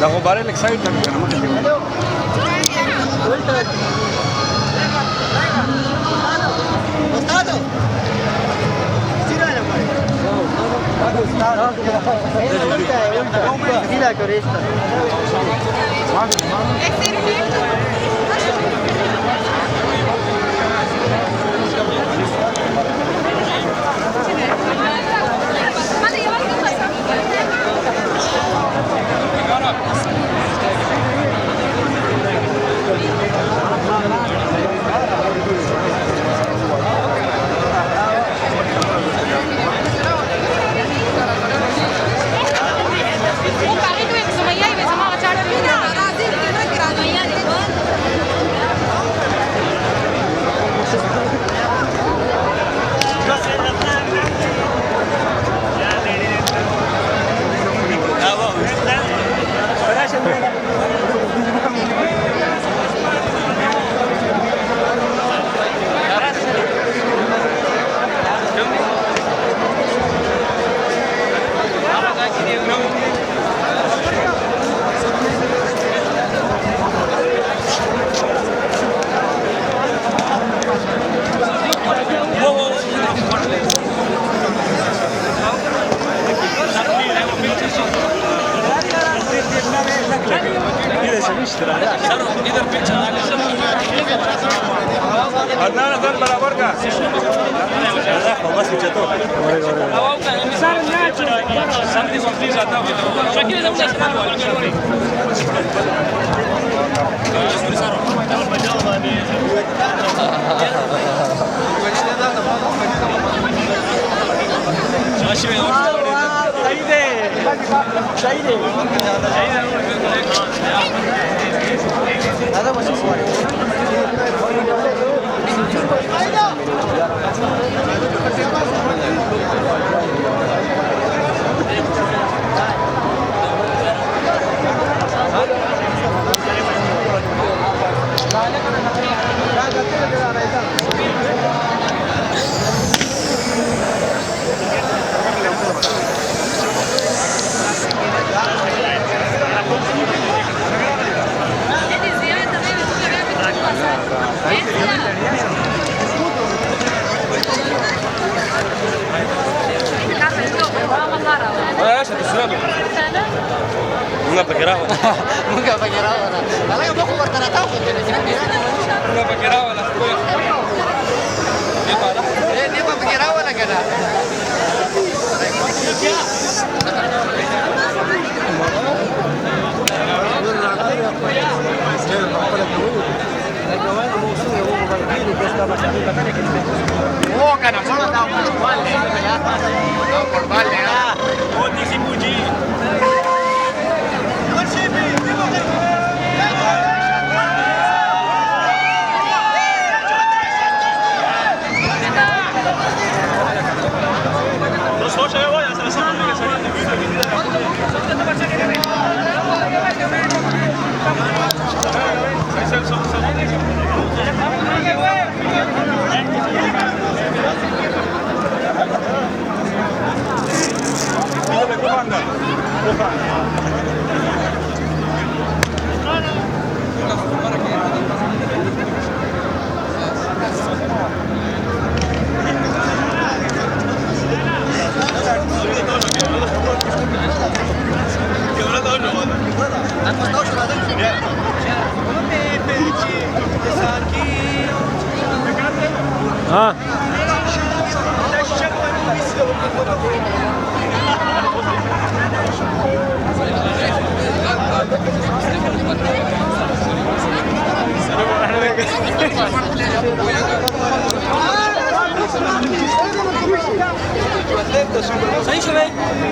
Da robar el excitement que no me entiendo.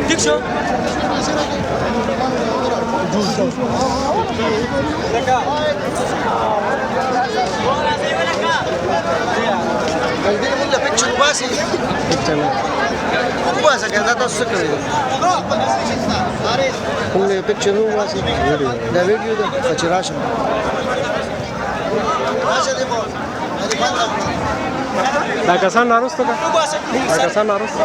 Dixon, Dixon. Hindi naman lapit siya ba si? Kung ba sa kaya natin sa kaya? Kung may picture mo ba si? Na video da, kachirasya mo. Nakasan na rusto ka? Nakasan na rusto.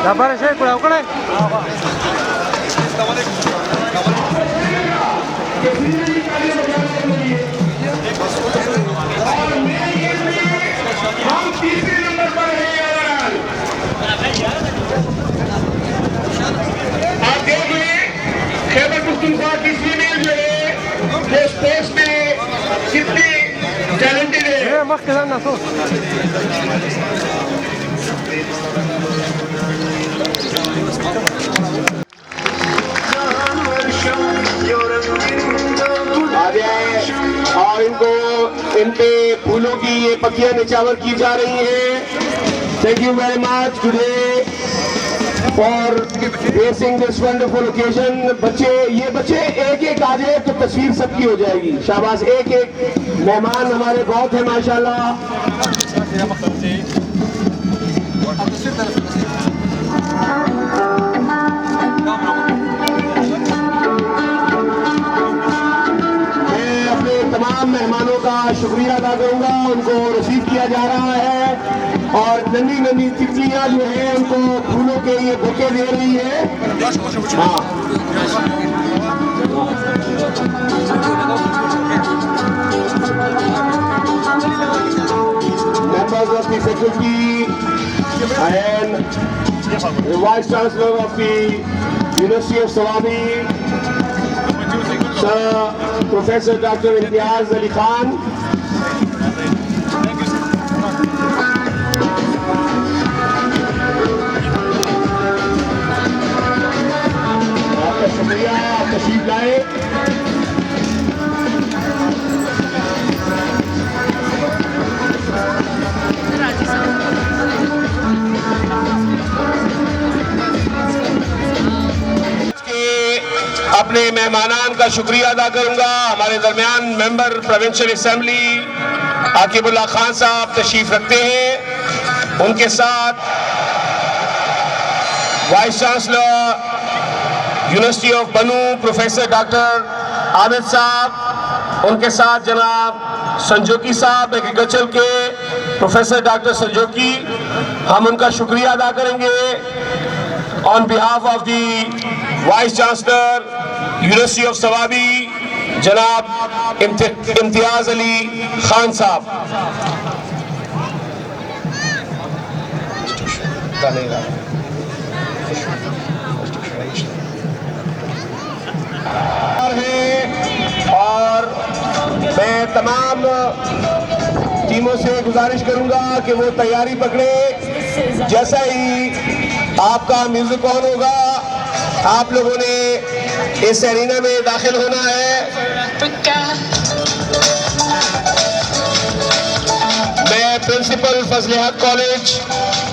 Dapat saya kurang okey. आप देखिए खैबर पख्तूनख्वा की female जो है वो sports में कितनी talented है। Mak kita nak tu. आ जाए और इनको इन पे फूलों की ये पत्तियां निछावर की जा रही हैं। Thank you very much today for facing this wonderful occasion. बच्चे ये बच्चे एक एक आ जाए तो तस्वीर सबकी हो जाएगी। शाबाश, एक एक मेहमान हमारे बहुत है माशाल्लाह। तमाम मेहमानों का शुक्रिया अदा करूंगा। उनको रिसीव किया जा रहा है और नन्ही नन्ही तितलियां जो है उनको फूलों के ये बुके दे रही है। हाँ, members of the faculty and the Vice Chancellor of the University of Sawabi, Sir Professor Dr. Imtiaz Ali Khan, आपका शुक्रिया, आप तशरीफ लाए। अपने मेहमानान का शुक्रिया अदा करूंगा। हमारे दरमियान मेंबर प्रोविंशियल असेंबली आकिबुल्लाह खान साहब तशरीफ रखते हैं। उनके साथ वाइस चांसलर यूनिवर्सिटी ऑफ बनू प्रोफेसर डॉक्टर आबिद साहब, उनके साथ जनाब संजोकी साहब एग्रीकल्चर के प्रोफेसर डॉक्टर संजोकी, हम उनका शुक्रिया अदा करेंगे on behalf of the vice chancellor university of Swabi जनाब इम्तियाज अली खान साहब। और मैं तमाम टीमों से गुजारिश करूंगा कि वो तैयारी पकड़े। जैसा ही आपका म्यूजिक ऑन होगा आप लोगों ने इस एरिना में दाखिल होना है। मैं प्रिंसिपल फजल हक कॉलेज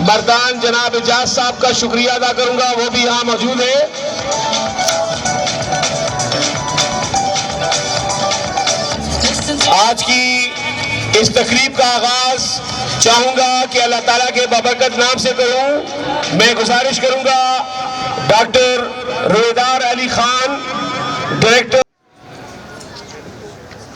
मर्दान जनाब इजाज साहब का शुक्रिया अदा करूंगा, वो भी यहाँ मौजूद है। आज की इस तकरीब का आगाज चाहूंगा कि अल्लाह ताला के बाबरकत नाम से करूं। मैं गुजारिश करूंगा डॉक्टर रोएदार अली खान, डायरेक्टर।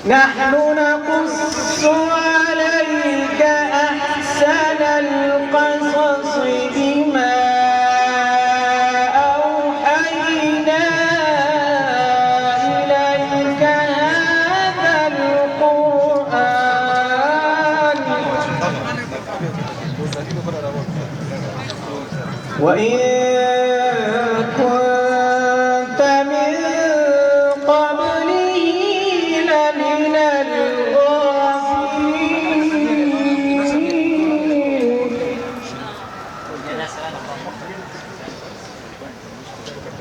नहनु नक़ुस्सु अलैका अहसनल क़सस बिमा औहयना इलैका हाज़ल क़ुरआन व इन कुन्त मिन क़ब्लिही लमिन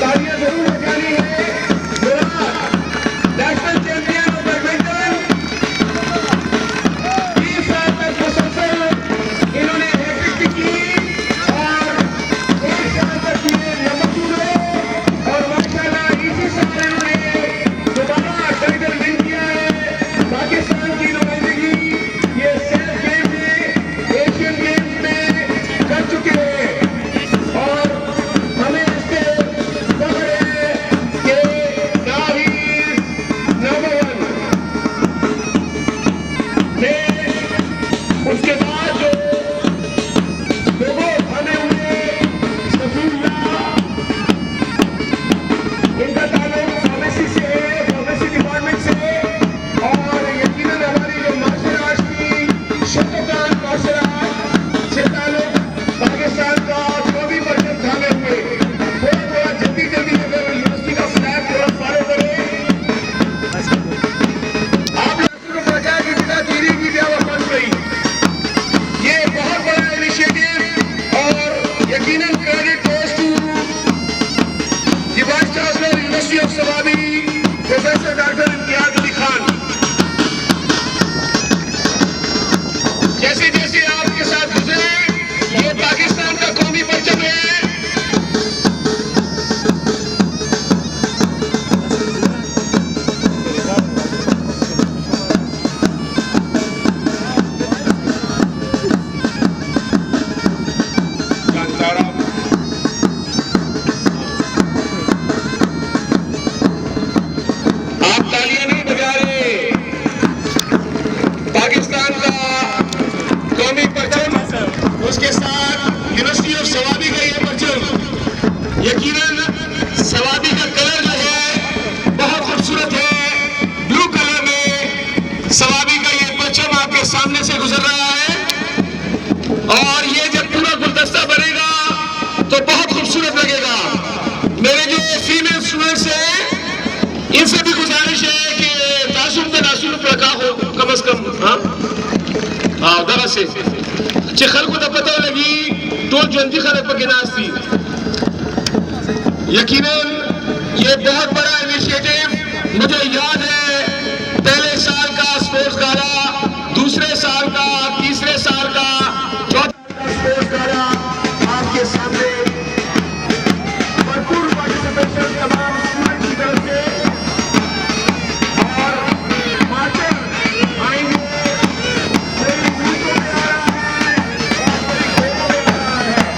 तालियां जरूर बजानी है। मेरा नेशनल चैंपियन ऑफ बैडमिंटन 20 साल तक मुसलसल इन्होंने हैट्रिक की और 1 साल तक किए नंबर 2 और माशाल्लाह इसी साल इन्होंने दोबारा टाइटल विन किया है। पाकिस्तान की नुमाइंदगी ये सेल्फ गेम में एशियन गेम्स में कर चुके हैं और हमें इससे फख्र है कि now he is number 1। मैं उसके बाद जो लोगों हमें हुए सफीउल्लाह, इनका ताल्लुक फार्मेसी से है, फार्मेसी डिपार्टमेंट से, और यकीनन हमारी जो मार्शल आर्ट्स की शक्तियान मार्शल आर्ट से ताल्लुक पाकिस्तान का जो भी परचम थामे हुए थोड़ा जल्दी अगर यूनिवर्सिटी का फ्लैग थोड़ा फॉलो करें। आप लोगों को पता है कि बिना देरी की व्यवस्था बन गई। ये बहुत बड़ा इनिशिएटिव और यकीनन credit goes to the vice chancellor university of Swabi professor doctor Imtiaz Ali Khan. जैसे जैसे आपके साथ गुजरे ये पाकिस्तान का कौमी परचम है। आप तालियां नहीं बजा रहे। पाकिस्तान का कौमी परचम, उसके साथ यूनिवर्सिटी ऑफ सवाबी का ये परचम, यकीनन सवाबी का कलर जो है बहुत खूबसूरत है। ब्लू कलर में सवाबी का ये परचम आपके सामने से गुजर रहा है और ये जब पूरा गुलदस्ता बनेगा तो बहुत खूबसूरत लगेगा। मेरे जो फीमेल स्टूडेंट्स हैं इनसे भी गुजारिश है कि तासुब में नासुब रखा हो कम अज कम। हाँ दरा से अच्छे खल को तो पता लगी तो जल्दी खरे पर गिनास थी। यकीनन ये बहुत बड़ा इनिशिएटिव। मुझे याद है पहले साल का स्पोर्ट्स गाला, दूसरे साल का, तीसरे साल का, चौथा स्पोर्ट्स गाला आपके सामने भरपूर पार्टिसिपेशन तमाम स्टूडेंट की तरफ से और मार्चर आएंगे। मेरी वीडियो में आ रहा है और मेरी खेलों में आ रहा है।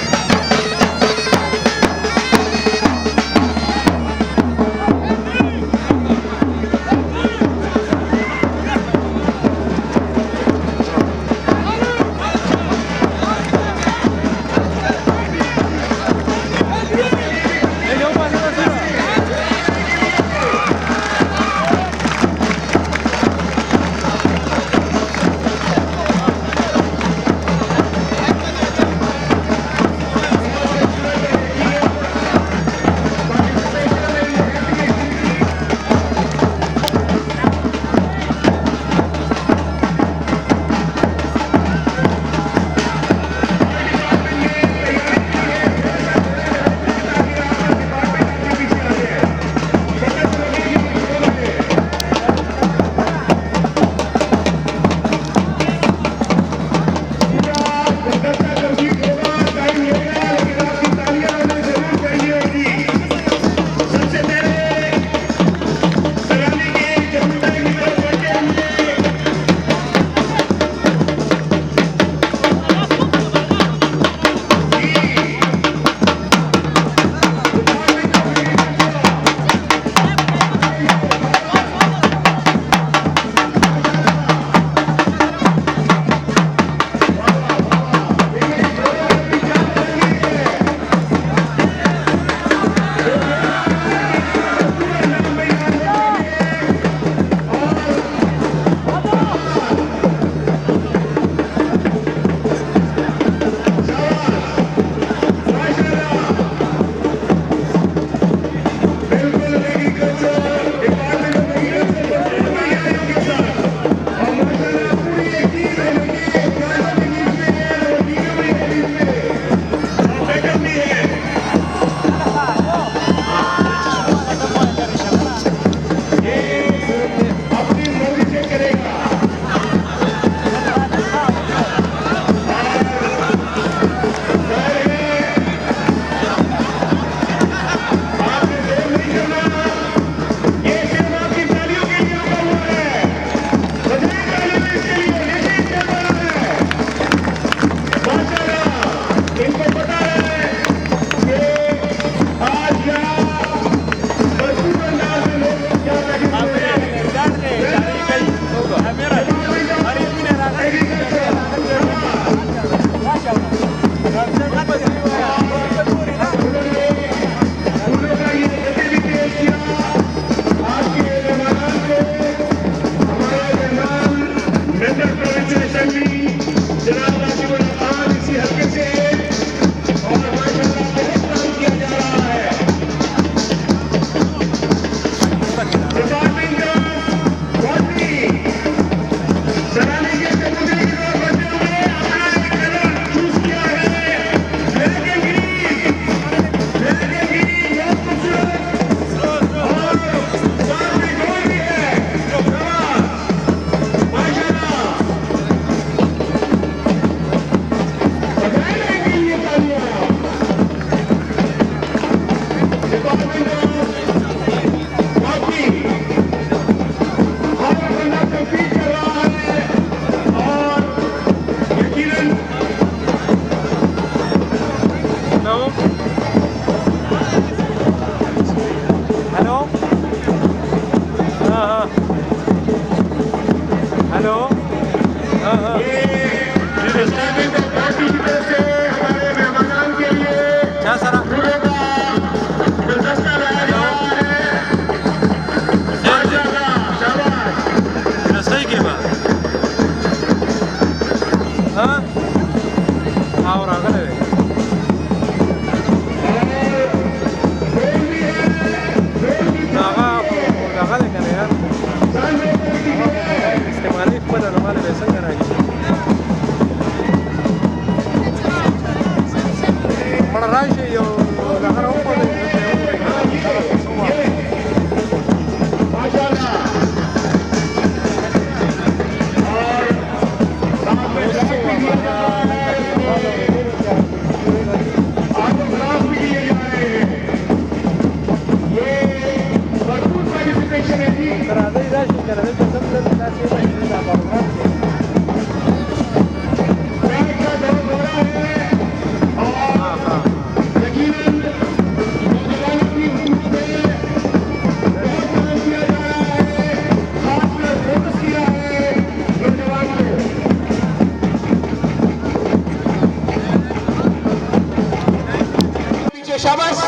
शाबाश,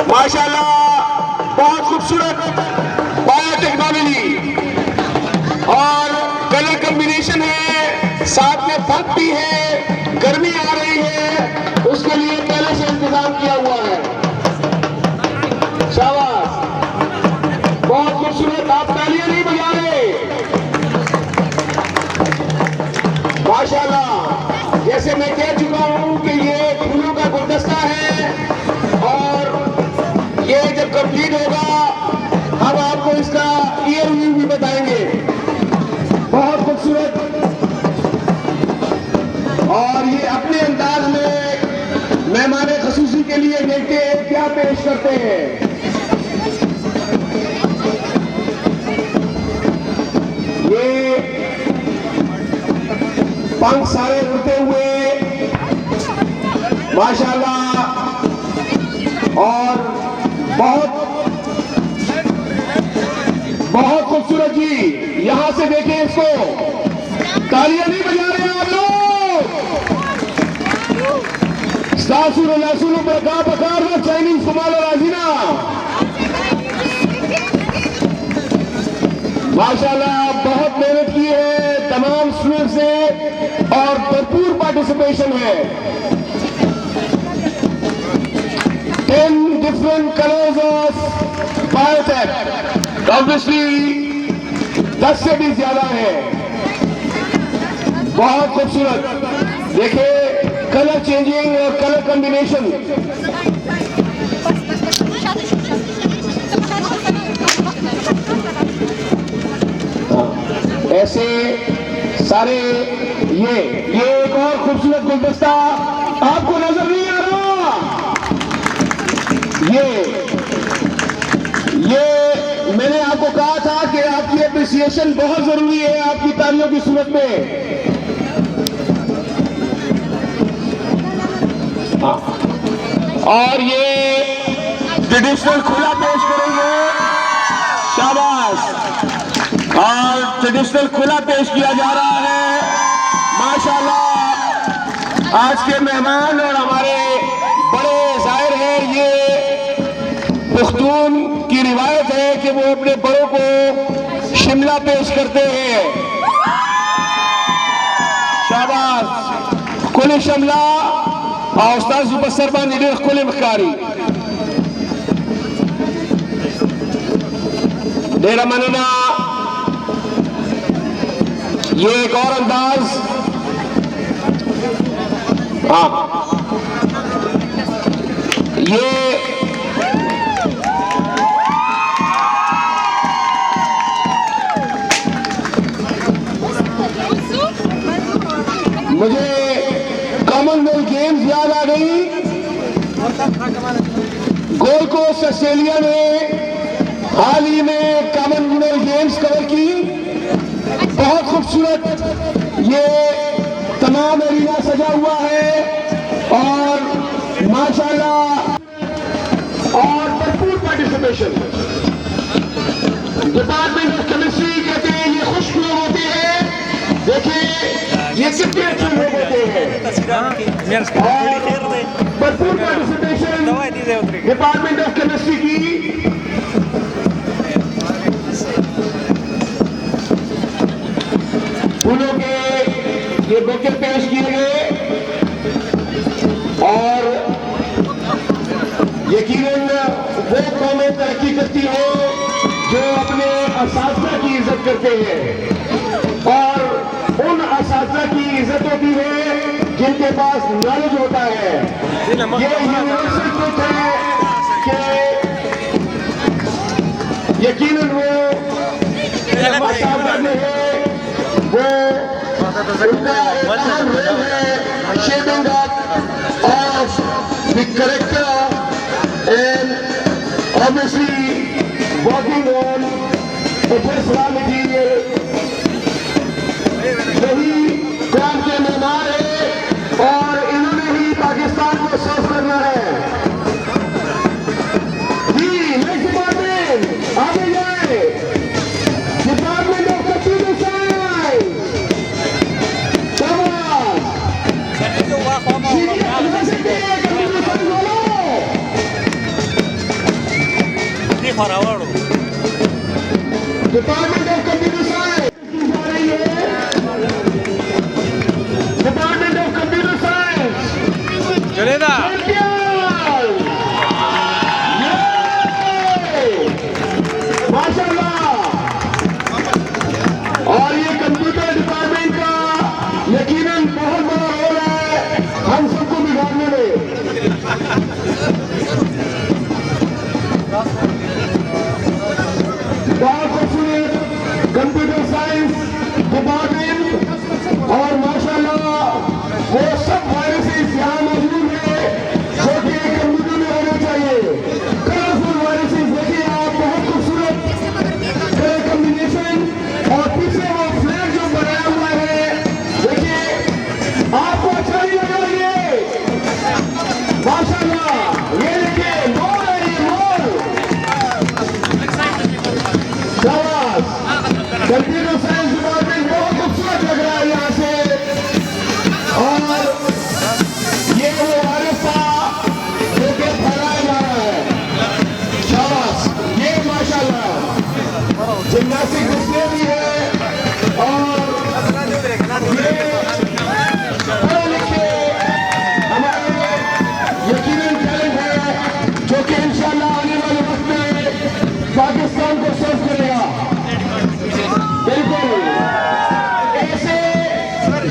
माशाल्लाह, बहुत खूबसूरत बायोटेक्नोलॉजी और कलर कॉम्बिनेशन है, साथ में फर्क भी है, गर्मी आ रही है, उसके लिए पहले से इंतजाम किया हुआ है। शाबाश, बहुत खूबसूरत। आप तालियां नहीं बजा रहे? माशाल्लाह, जैसे मैं कह चुका हूं कि ये फूलों का गुलदस्ता है और ये जब कंप्लीट होगा हम आपको इसका ईयर व्यू भी बताएंगे। बहुत खूबसूरत, और ये अपने अंदाज में मेहमान खसूसी के लिए देखते हैं क्या पेश करते हैं। ये पंख सारे उड़ते हुए माशाल्लाह, और बहुत बहुत खूबसूरत जी। यहां से देखें इसको, तालियां नहीं बजा रहे हैं आप लोग? चाइनीज कुमार राजीना, माशाल्लाह, बहुत मेहनत की है तमाम स्टूडेंट से और भरपूर पार्टिसिपेशन है। 10 different colors of biotech, obviously 10 से भी ज्यादा है। बहुत खूबसूरत, देखिए कलर चेंजिंग और कलर कॉम्बिनेशन। ऐसे सारे ये एक और खूबसूरत गुलदस्ता आपको नजर नहीं आ रहा? ये मैंने आपको कहा था कि आपकी अप्रिसिएशन बहुत जरूरी है आपकी तालियों की सूरत में। हाँ, और ये ट्रेडिशनल खुला पेश करेंगे। शाबाश, और ट्रेडिशनल खुला पेश किया जा रहा है। माशाल्लाह, आज के मेहमान और हमारे बड़े जाहिर है, ये पुख्तून की रिवायत है कि वो अपने बड़ों को शिमला पेश करते हैं। शाबाश, कुल शिमला और उस्ताद मुबस्सर निडर कुल मकारी डेरा मनना। ये एक और अंदाज, हाँ, ये मुझे कॉमनवेल्थ गेम्स याद आ गई। गोल्ड कोस्ट ऑस्ट्रेलिया में हाल ही में कॉमनवेल्थ गेम्स कवर की। बहुत खूबसूरत ये तमाम एरिया सजा हुआ है और माशाल्लाह, और भरपूर पार्टिसिपेशन। डिपार्टमेंट ऑफ केमिस्ट्री कहते हैं ये खुश लोग होते हैं। देखिए ये कितने अच्छे लोग होते हैं और भरपूर पार्टिसिपेशन डिपार्टमेंट ऑफ केमिस्ट्री की। फूलों के ये बुके पेश किए गए और यकीनन वो कौमें तरक्की करती है जो अपने असातिज़ा की इज्जत करते हैं और उन असातिज़ा की इज्जत होती है जिनके पास नॉलेज होता है। ये यूनिवर्सल ट्रुथ है कि यकीनन वो असातिज़ा में है, वो उनका एक अहम रोल है shaping up of the character and obviously working on HS raw material. यही काम के मेहमान है और इन्होंने ही पाकिस्तान को सर्व करना है। जी नेक्स्ट डिपार्टमेंट आगे जाए, डिपार्टमेंट ऑफ कंप्यूटर साइंस। शाबाश। डिपार्टमेंट ऑफ कंप्यूटर साइंस की जा रही है। डिपार्टमेंट ऑफ कंप्यूटर साइंस चलेगा माशाल्लाह। और ये कंप्यूटर डिपार्टमेंट का यकीनन बहुत बड़ा रोल है हम सबको बिगाड़ने में। बहुत खूबसूरत कंप्यूटर साइंस डिपार्टमेंट और माशाल्लाह वो सब वायरसेस यहाँ मौजूद है जो कि कंप्यूटर में होने चाहिए। कलरफुल वायरसेस देखिए आप, बहुत खूबसूरत कलर कॉम्बिनेशन और पीछे वो फ्लैग जो बनाया हुआ है देखिए, आपको अच्छा नहीं लगा ये? माशाल्लाह ये देखिए मोर है, ये मोर। शाबाश। कंप्यूटर साइंस डिपार्टमेंट बहुत खूबसूरत लग रहा है यहाँ से। और ये वो वायरस था जो कि फैलाया जा रहा है। शाबाश। ये माशाल्लाह जिम्नास्टिक डिस्प्ले भी है और ये पढ़े लिखे हमारे यकीनन टैलेंट है जो कि इंशाल्लाह आने वाले वक्त में पाकिस्तान को सर्व करेगा। बिल्कुल ऐसे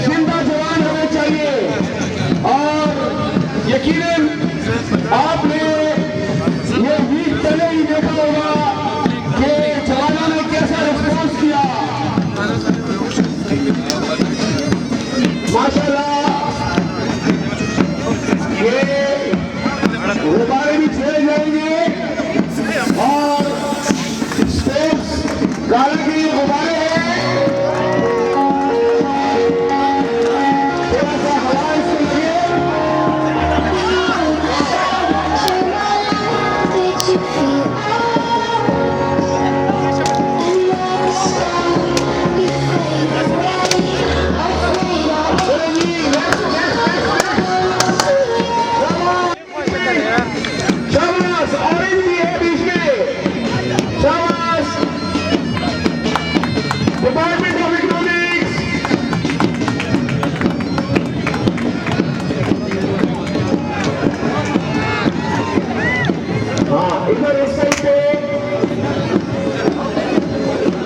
जिंदा जवान होने चाहिए। और यकीनन आपने ये वीक पहले ही देखा होगा कि जवानों ने कैसा रिस्पॉन्स किया। माशाल्लाह ये गुब्बारे भी छेड़े जाएंगे और स्पोर्ट्स गाड़ी के गुब्बारे हैं। थोड़ा सा हवा इसको लगे। शाबाश। ऑरेंज भी है बीच में। शाबाश। Department of economics. हाँ इधर इस साइड पे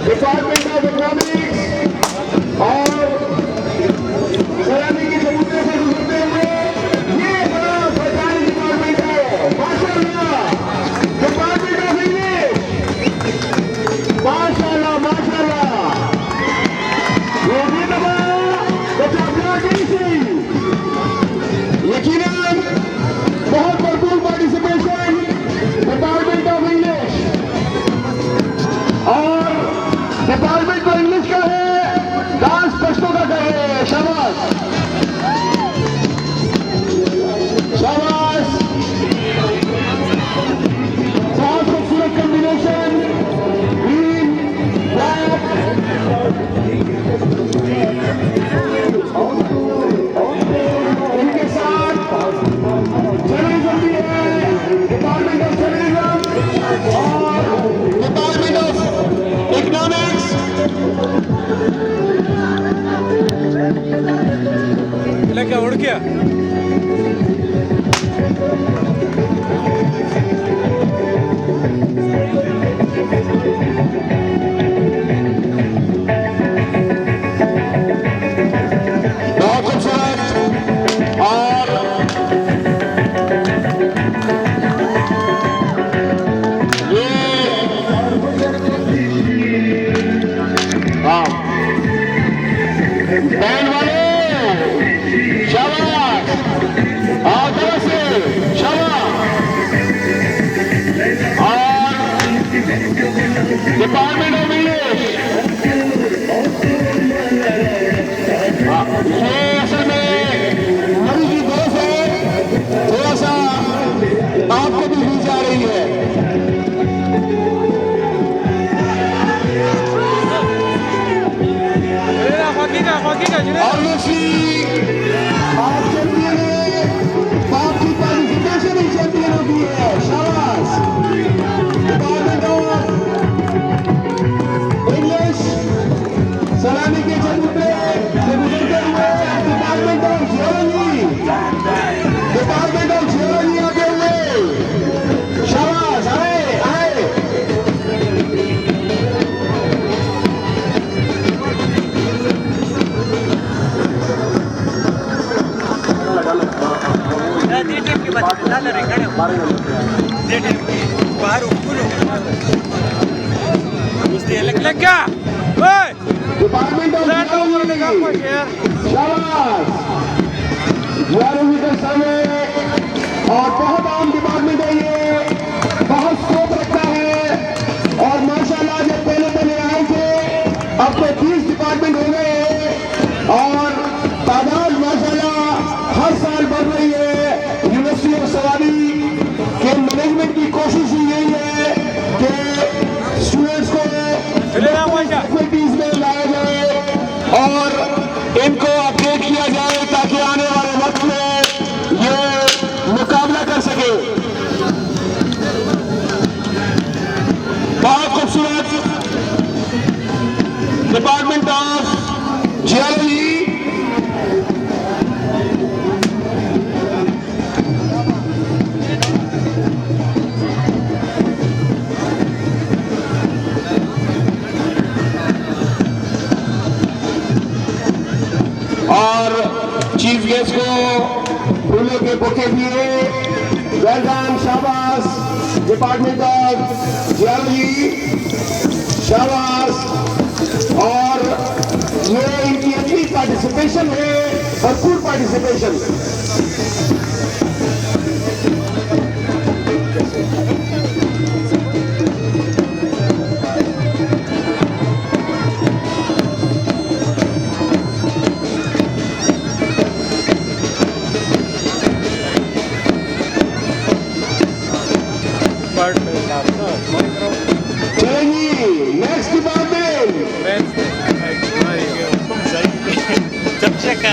डिपार्टमेंट ऑफ इकोनॉमिक्स और सैलानी के चबूतरे से गुजरते हुए ये बड़ा सरकारी डिपार्टमेंट है। माशाल्लाह। Department of English. माशाल्लाह माशाल्लाह। ये भी दबाया बच्चा यकीनन बहुत भरपूर पार्टिसिपेशन डिपार्टमेंट ऑफ इंग्लिश और डिपार्टमेंट ऑफ इंग्लिश का है, डांस पश्तो का है। शाबाश शाबाश। बहुत खूबसूरत कॉम्बिनेशन ग्रीन ब्लैक। इनके साथ जर्नलिज्म भी है, डिपार्टमेंट ऑफ जर्नलिज्म और डिपार्टमेंट ऑफ इकोनॉमिक्स। क्या उड़ गया? बहुत खूबसूरत और ये हाँ बैंड वाले शाबाश। ऑब्वियसली आप चैंपियन है, आपकी क्वालिफिकेशन ही चैंपियन होती है। शाबाश। डिपार्टमेंट ऑफ इंग्लिश सलामी के चबूतरे से गुजरते हुए department of geology, department of geology आते हुए। शाबाश, आए आए। डिपार्टमेंट ऑफ जियोलॉजी, शाबाश। जियोलॉजी के समय और बहुत आम डिपार्टमेंट है ये, बहुत स्कोप रखता है और माशाल्लाह जब पहले पहले आए थे अब तो 30 डिपार्टमेंट हो गए हैं और तादाद माशाल्लाह हर साल बढ़ रही है। यूनिवर्सिटी ऑफ सवारी के मैनेजमेंट की कोशिश ही यही है कि स्टूडेंट्स को फैकल्टीज में लाया जाए और इनको अपडेट किया जाए ताकि आने वाले वक्त में ये मुकाबला कर सके। बहुत खूबसूरत डिपार्टमेंट ऑफ जियोलॉजी। और चीफ गेस्ट को फूलों के बुके दिए। वेलकम, शाबाश। डिपार्टमेंट ऑफ जियोलॉजी, शाबाश। और ये इनकी अपनी पार्टिसिपेशन है, भरपूर participation. Next department,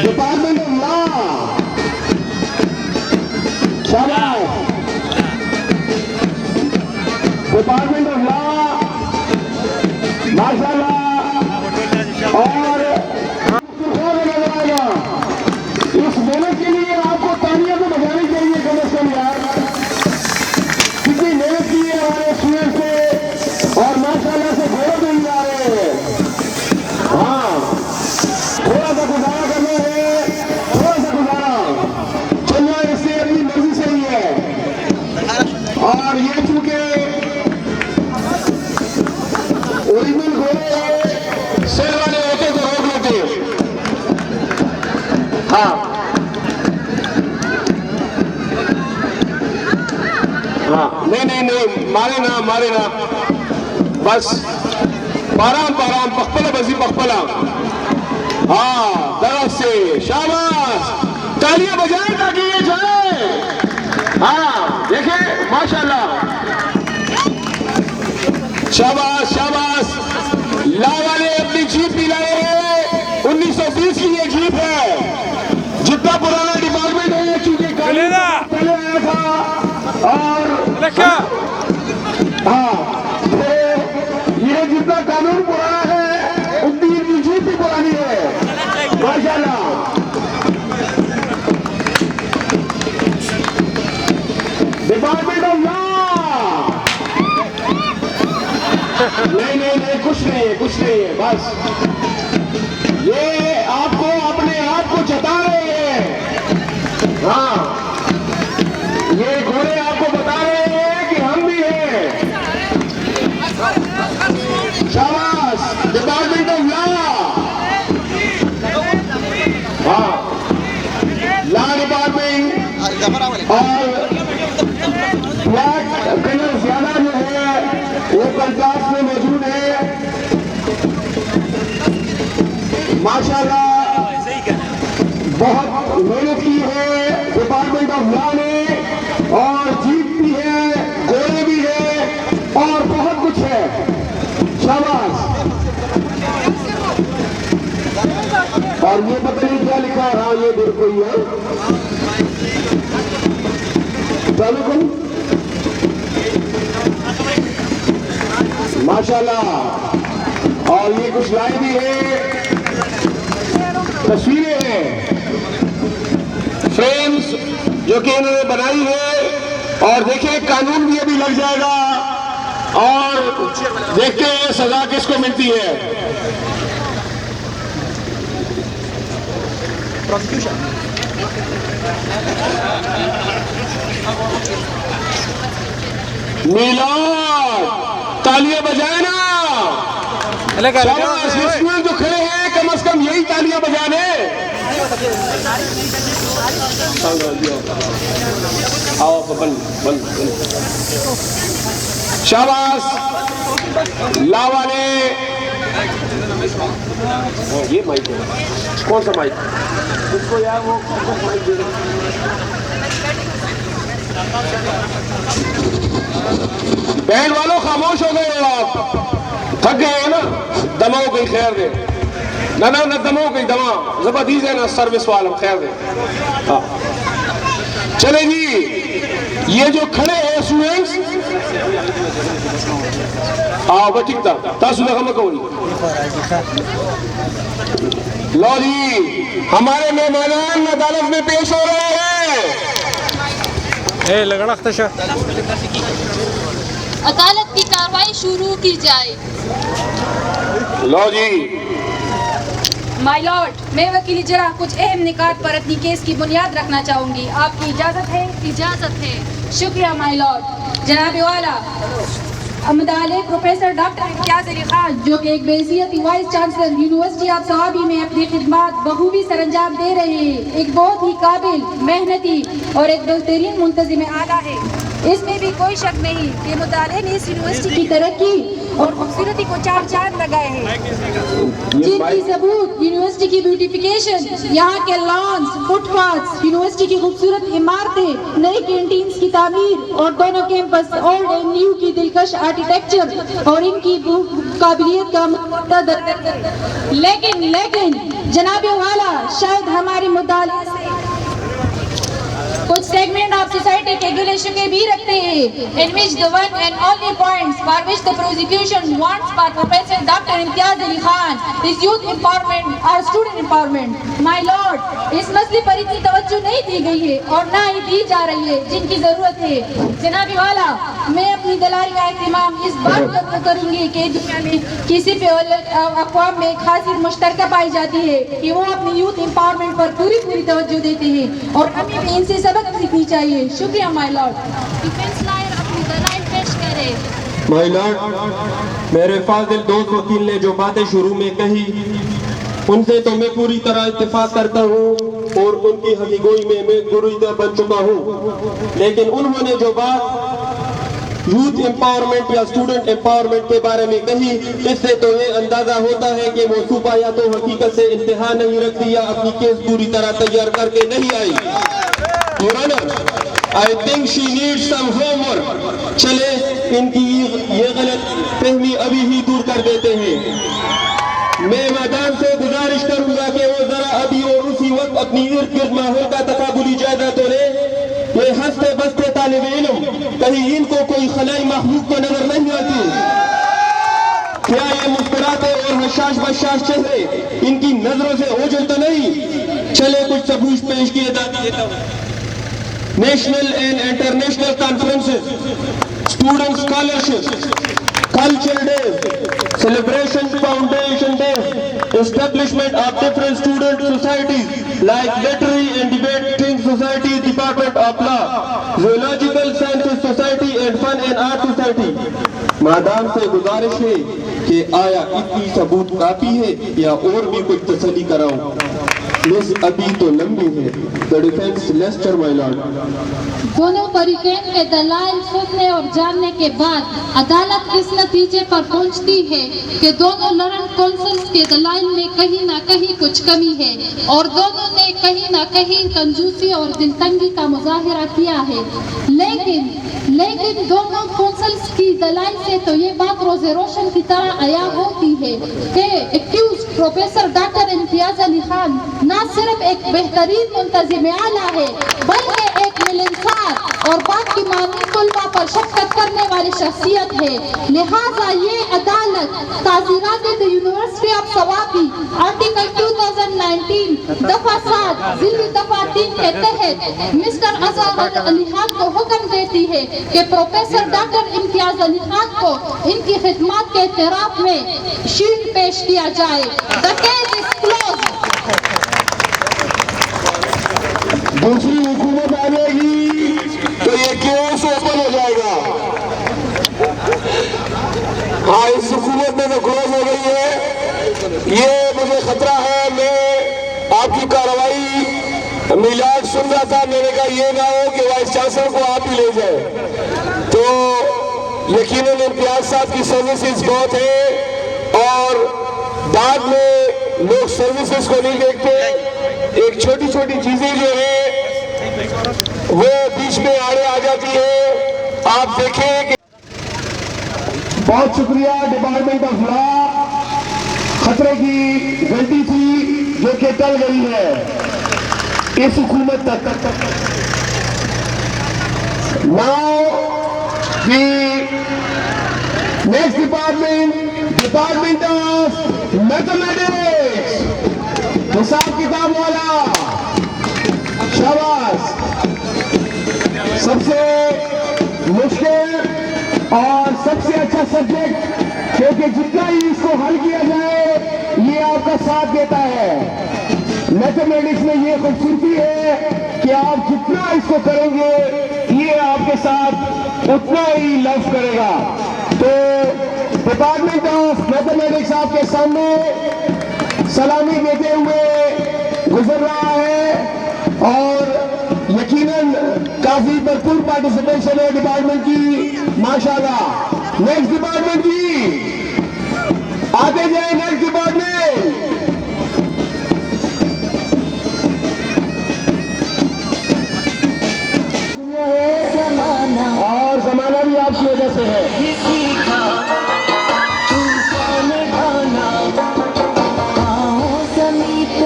department of law, शाबाश। डिपार्टमेंट ऑफ लॉ, माशाल्लाह। और इस मेहनत के लिए आपको तालियां तो बजानी चाहिए कम से कम यार। कितनी मेहनत की है हमारे स्टूडेंट्स से और माशाल्लाह से गौरव नहीं आ रहे हैं। हाँ, थोड़ा सा गुजारा करना है, थोड़ा सा गुजारा चलना इससे अपनी मर्जी से ही है। और ये चूंकि ओरिजिनल घोड़े हैं, सिर वाले होते तो रोक लेते। हाँ हाँ, नहीं नहीं नहीं, मारे ना बस बाराम पखपला बजी पखपला। हाँ, तरफ से शाबाश। तालियां बजाएं ताकि ये जाए। हाँ, देखें माशाल्लाह, शाबाश शाबाश। ला वाले अपनी जीप भी लाए हैं, 1920 की ये जीप है। जितना पुराना डिपार्टमेंट है चूंकि पहले आया था और हाँ, तो ये जितना कानून पुराना है उतनी इनकी जीप भी पुरानी है माशाल्लाह। डिपार्टमेंट ऑफ लॉ, नहीं कुछ नहीं है बस ये आपको अपने आप को जता रहे हैं। हाँ, ये घोड़े आपको बता रहे हैं कि हम भी हैं। शाबाश। डिपार्टमेंट ऑफ लॉ, हाँ, लॉ डिपार्टमेंट। और ब्लैक कलर ज्यादा जो है वो कंट्रास्ट में मौजूद है माशाल्लाह। बहुत मेहनत की है डिपार्टमेंट ऑफ लॉ ने और जीप भी है, घोड़े भी है और बहुत कुछ है। शाबाश। और ये बताइए ये बिरकुइया माशाल्लाह। और ये कुछ लाए भी है, तस्वीरें हैं, फ्रेम्स जो कि इन्होंने बनाई है। और देखिए कानून भी अभी लग जाएगा और देखते हैं सजा किसको मिलती है। मिलाद तालियां बजाए ना, स्टूडेंट जो खड़े हैं कम से कम यही तालियां बजाने। आओ बन शाबाश लावा ने। ये माइक है, कौन सा माइक उसको यार वो माइक दे दो। बैंड वालों खामोश हो गए हो आप, थक गए हैं ना, दमाओ गई खैर दे ना दमाओ गई दमा जबरदीज है ना सर्विस वालों खैर दे। हाँ चले जी, ये जो खड़े हैं स्टूडेंट्स वो ठीक था लो जी, हमारे मेहमान अदालत में पेश हो रहे हैं। अदालत की कार्रवाई शुरू की जाए। लो जी। माय लॉर्ड, मैं वकील जरा कुछ अहम निकात पर अपनी केस की बुनियाद रखना चाहूंगी। आपकी इजाजत है? इजाजत है। शुक्रिया माय लॉर्ड। जनाब वाला अमदाले प्रोफेसर डॉक्टर इम्तियाज अली खान, जो कि एक बेहसियत vice chancellor university of Swabi में अपनी खिदमत बखूबी सरअंजाम दे रहे हैं, एक बहुत ही काबिल, मेहनती और एक बेहतरीन मुंतजिम आला है। इसमें भी कोई शक नहीं कि मुताले ने इस यूनिवर्सिटी की तरक्की और खूबसूरती को चार चांद लगाए हैं, जिनकी सबूत यूनिवर्सिटी की ब्यूटिफिकेशन, यहाँ के लॉन्स, फुटपाथ्स, यूनिवर्सिटी की खूबसूरत इमारतें, नई कैंटीन्स की तामीर और दोनों कैंपस ओल्ड एंड न्यू की दिलकश आर्किटेक्चर और इनकी काबिलियत का लेकिन जनाब वाला, शायद हमारे मुद्दाले से कुछ सेगमेंट ऑफ सोसाइटी के गिले शिकवे भी रखते हैं, in which the one and only points for which the prosecution wants for Professor Dr. Imtiaz Ali Khan is youth empowerment or student empowerment. My lord, इस मसले पर इतनी तवज्जो नहीं दी गई है और ना ही दी जा रही है जिनकी जरूरत है। जनाब वाला, मैं अपनी दलाली का एहतमाम इस बात पर करूंगी कि दुनिया में किसी पे अक़वाम में खासियत मुश्तरका पाई जाती है कि वो अपनी यूथ एम्पावरमेंट पर पूरी तवज्जो देते हैं और हमें भी इनसे सबक सीखनी चाहिए। शुक्रिया माय लॉर्ड। डिफेंस लॉयर अपनी दलाइल पेश करे। माय लॉर्ड, मेरे फाजिल दोस्त वकील ने जो बातें शुरू में कही उनसे तो मैं पूरी तरह इत्तेफाक करता हूँ और उनकी हकीगोई में मैं गुरीदा बन चुका हूँ, लेकिन उन्होंने जो बात यूथ एम्पावरमेंट या स्टूडेंट एम्पावरमेंट के बारे में कही, इससे तो ये अंदाजा होता है कि मौसूफा या तो हकीकत से इंतहा नहीं रखती या अपनी केस पूरी तरह तैयार करके नहीं आई। Your Honor, I think she needs some homework. चले इनकी ये गलत फहमी अभी ही दूर कर देते हैं। मैं मैदान से गुजारिश करूंगा कि वो जरा अभी और उसी वक्त अपनी इर्द गिर्द माहौल का तकाबुली जायजा तो ले। ये हंसते बसते तालिब इल्म, कहीं इनको कोई खलाई मखलूक तो नजर नहीं आती? क्या ये मुस्कुराते और हशाश बशाश चेहरे इनकी नजरों से ओझल तो नहीं? चले कुछ सबूत पेश किए जाते। National and international conferences, student scholarships, cultural days, celebration foundation days, establishment of different student societies like literary and debating society, department of law, zoological sciences society and fun and art society. Madam से गुजारिश है कि आया इतनी सबूत काफी है या और भी कुछ तसल्ली कराऊं? लिस्ट अभी तो लंबी है। The defense Lester, my lord. दोनों फरीकैन के दलाइल सुनने और जानने के बाद अदालत इस नतीजे पर पहुंचती है कि दोनों लॉरेंट कौंसल्स के दलाइल में कहीं ना कहीं कुछ कमी है और दोनों ने कहीं ना कहीं कंजूसी और दिलतंगी का मुजाहिरा किया है। लेकिन दोनों कौंसल्स की दलाइल से तो ये बात रोज़े रोशन की तरह आया होती है कि accused professor doctor Imtiaz Ali Khan न सिर्फ एक बेहतरीन मुंतजिम आला है बल्कि एक मिलनसार और बाकी मानी तुलबा पर शफकत करने वाली शख्सियत है। लिहाजा ये अदालत ताज़ीरात यूनिवर्सिटी ऑफ सवाबी आर्टिकल 2019 दफा 7 जिल्ली दफा 3 के तहत मिस्टर अजहर अली खान को हुक्म देती है कि प्रोफेसर डॉक्टर इम्तियाज अली खान को इनकी खिदमत के एतराफ में शील्ड पेश किया जाए। The case is closed. दूसरी हुकूमत आएगी तो ये केस ओपन हो जाएगा। हाँ, इस हुकूमत में तो क्लोज हो गई है। ये मुझे खतरा है, मैं आपकी कार्रवाई मिलाद सुन रहा था, मैंने कहा ये ना हो कि वाइस चांसलर को आप ही ले जाए। तो यकीनन इम्तियाज साहब की सर्विसेज बहुत है और बाद में लोग सर्विसेज को नहीं देखते। एक छोटी छोटी चीजें जो है वो बीच में आड़े आ जाती है। आप देखें कि बहुत शुक्रिया डिपार्टमेंट ऑफ लॉ, खतरे की गलती थी जो कि टल गई है इस हुकूमत तक। Now the next department of mathematics, हिसाब किताब वाला, शाबाश। सबसे मुश्किल और सबसे अच्छा सब्जेक्ट, क्योंकि जितना ही इसको हल किया जाए ये आपका साथ देता है। मैथमेटिक्स में ये खूबसूरती है कि आप जितना इसको करेंगे ये आपके साथ उतना ही लव करेगा। तो डिपार्टमेंट ऑफ मैथमेटिक्स आपके सामने सलामी देते हुए गुजर रहा है और यकीनन काफी भरपूर पार्टिसिपेशन है डिपार्टमेंट की, माशाल्लाह। नेक्स्ट डिपार्टमेंट की आते जाए, नेक्स्ट डिपार्टमेंट। और जमाना भी आपकी वजह से है।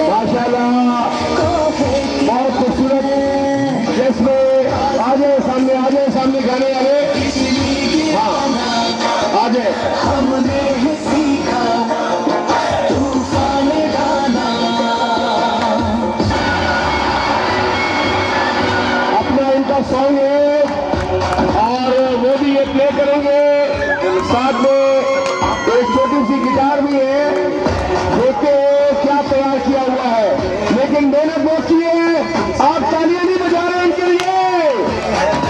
माशाल्लाह, बहुत खूबसूरत। जिसमें आ जाए सामने गाने वाले। हाँ, आ जाए। अपना इनका सॉन्ग है और वो भी ये प्ले करेंगे। साथ में एक छोटी सी गिटार भी है। देखते हैं क्या तैयार किया हुआ है, लेकिन मेहनत बहुत की है। आप तालियां नहीं बजा रहे इनके लिए।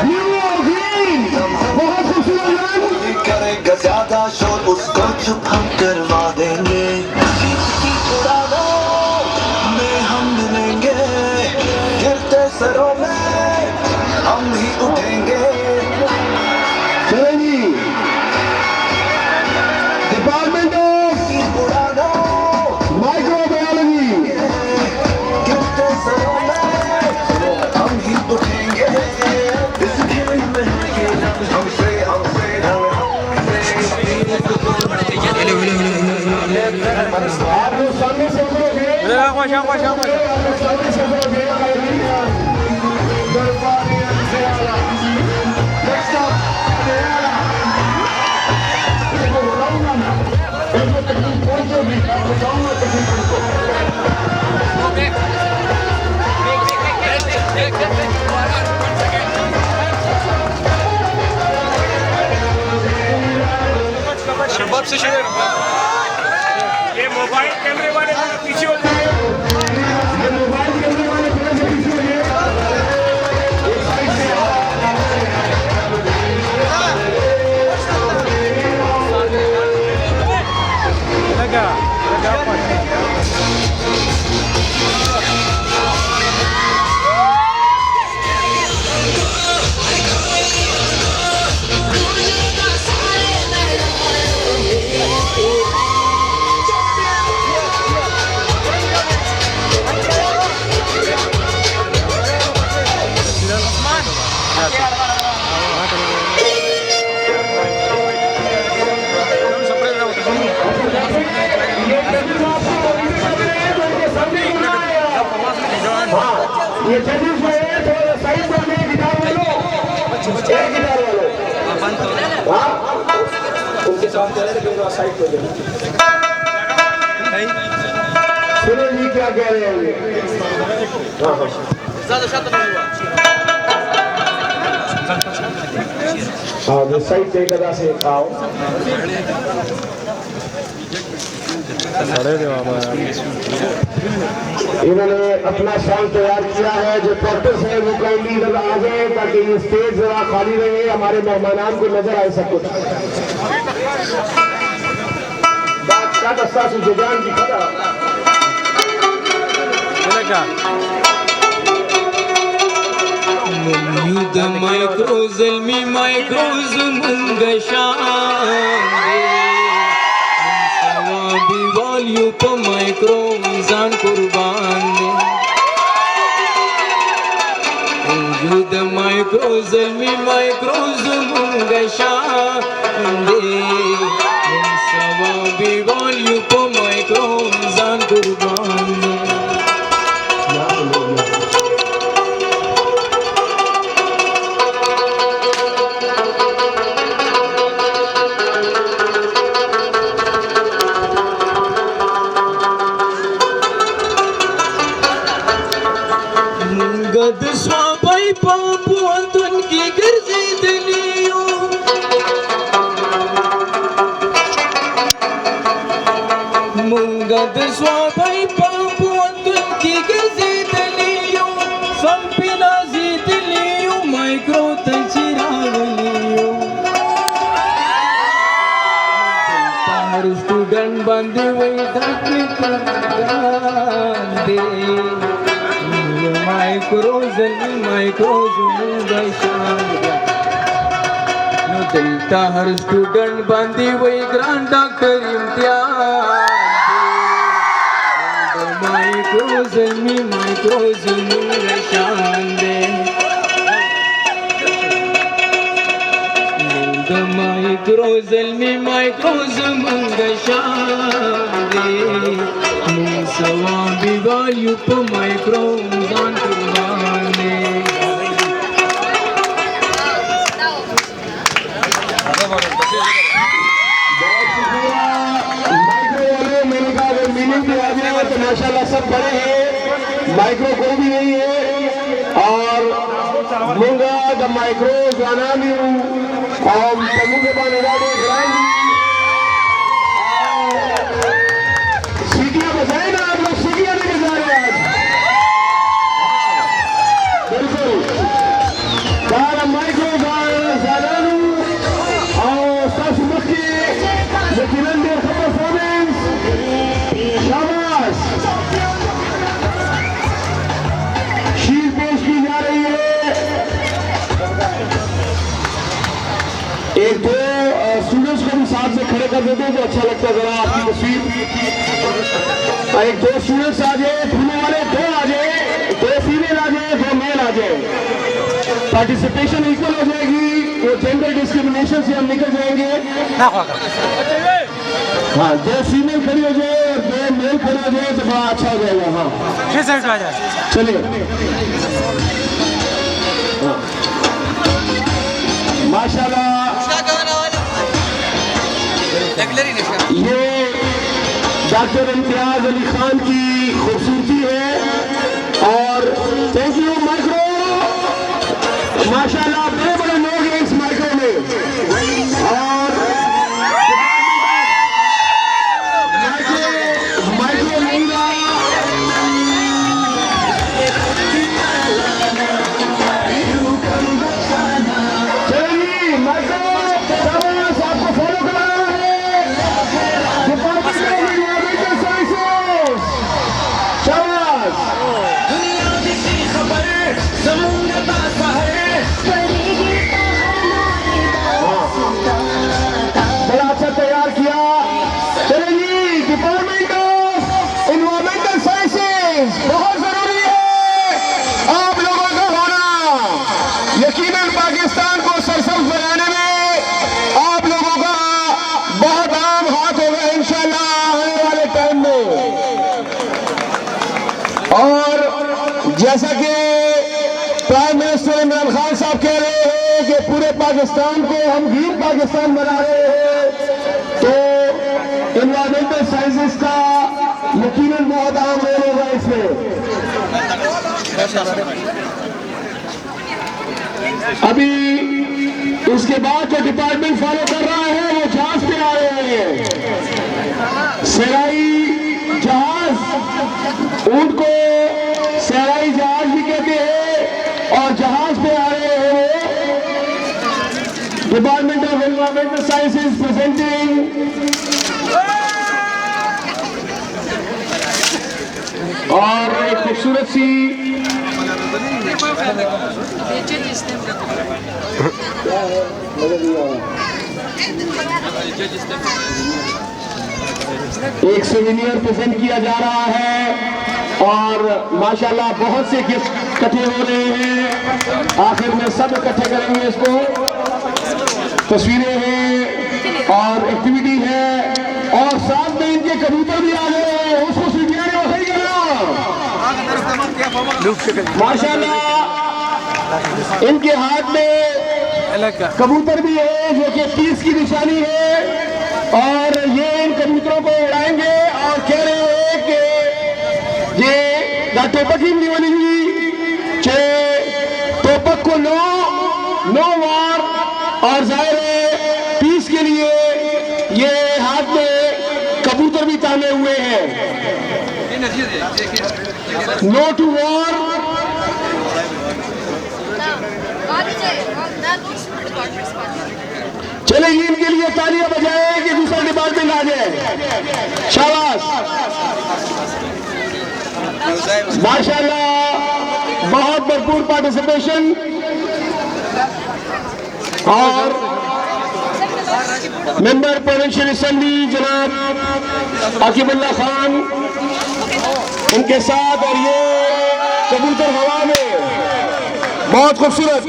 ब्लू और ग्रीन, बहुत खूबसूरत। करेगा ज्यादा शोर उसको चुप हम करवा देंगे। में हम मिलेंगे, गिरते सरों में हम ही उठेंगे। चलेंगी डिपार्टमेंट ऑफ माइक्रोबायोलॉजी, गिरते सरों में हम ही उठेंगे। इस खेल में हमसे आप लोग सामने से शबाब से शुरू। ये मोबाइल कैमरे वाले पीछे हो जाए। ये मोबाइल कैमरे वाले थोड़े से पीछे हो जाए। ये जजेस जो है थोड़ा साइड पर में गिटार वालों, एक गिटार वालों, हाँ उनके साथ चले लेकिन साइड पर जाए। सुनिए जी क्या कह रहे हैं ये? हाँ हाँ हाँ जो साइड पे कदा से आओ। इन्होंने अपना सॉन्ग तैयार किया है, जो प्रैक्टिस है वो काइंडली इधर आ जाए ताकि ये स्टेज जरा खाली रहे, हमारे मेहमानान को नजर आए सब कुछ। क्या दस्ता सुजान की खबर The micros, ilmi micros mungashan sawabi value pa micros an kurban the micros, ilmi micros mungashan sawabi value pa micros an kurban गद स्वाबाई पापू अंतुन की गर्जी दलियो मुंगद स्वाबाई पापू अंतुन की गर्जी दलियो संपिना जी दलियो माइक्रो तंचिरावलियो हर स्टूडेंट बंदे वही दे micros mungashan no delta har student bandi wai grand doctor imtihan the micros mungashan the micros mungashan sawabi value pa micros an kurbane मैंने कहा अगर meaning पे आ जाएगा तो माशाल्लाह सब बड़े हैं, माइक्रो कोई भी नहीं है। और मुंगा द माइक्रो गाना भी और मुंगे बाने वाले ग्रांड सीटियां बजाए ना, आप लोग सीटियां नहीं बजा रहे आज। बिल्कुल गाना माइक्रो गाना और सासु मक्की यकीनन देर परफॉर्मेंस शाबाश शीर पेश की जा रही है। एक दो स्टूडेंट्स को भी साथ में खड़े कर देते तो अच्छा लगता है, जरा आपकी तस्वीर। एक दो स्टूडेंट्स आ जाए, फूलों वाले दो आ जाए, दो फीमेल आ जाए, दो मेल आ जाए, पार्टिसिपेशन इक्वल हो जाएगी। वो जेंडर डिस्क्रिमिनेशन से हम निकल जाएंगे। हाँ दो फीमेल खड़ी हो जाए और दो मेल खड़े हो जाए तो बड़ा अच्छा हो जाएगा। हाँ चलिए माशाल्लाह ये डॉक्टर इम्तियाज अली खान की खूबसूरती है। और थैंक यू माइक्रो, माशाल्लाह बड़े बड़े लोग हैं इस माइक्रो में। और माइक्रो लूंगा चलिए माइक्रो आपको फॉलो कराना है बड़ा अच्छा तैयार किया। चलिए जी डिपार्टमेंट ऑफ एनवायरमेंटल साइंसेज बहुत जरूरी है आप लोगों का होना। यकीनन पाकिस्तान को सरसब्ज बनाने में आप लोगों का बहुत आम हाथ होगा इंशाल्लाह आने वाले टाइम में। और जैसा कि कि पूरे पाकिस्तान को हम ग्रीन पाकिस्तान बना रहे हैं, तो एनवायरमेंटल साइंसेस का यकीनन बहुत अहम रोल होगा इसमें। अभी उसके बाद जो डिपार्टमेंट फॉलो कर रहा है वो जहाज पे आ रहे हैं, सैराई जहाज, उनको सैराई जहाज भी कहते हैं, और जहाज पे आ रहे हैं department of environmental sciences presenting और एक खूबसूरत सी एक सोवेनियर प्रेजेंट किया जा रहा है, और माशाल्लाह बहुत से गिफ्ट इकट्ठे हो रहे हैं। आखिर में सब इकट्ठे करेंगे इसको, तस्वीरें हैं और एक्टिविटी है, और साथ में इनके कबूतर भी आ गए हैं, उसको सीढ़ियां माशाल्लाह। इनके हाथ में कबूतर भी है जो कि पीस की निशानी है, और ये इन कबूतरों को उड़ाएंगे और कह रहे हैं कि ये द टोपक ही नहीं बनेगी, टोपक को नो वार, और जाहिर है पीस के लिए ये हाथ में कबूतर भी ताने हुए हैं, नो टू वॉर। चलेगी इनके लिए तालियां बजाएं कि दूसरा डिपार्टमेंट आ जाए। शाबाश, माशाल्लाह, बहुत भरपूर पार्टिसिपेशन। और मेंबर प्रोविंशियल असेंबली जनाब आकिबुल्लाह खान उनके साथ, और ये कबूतर हवा में बहुत खूबसूरत।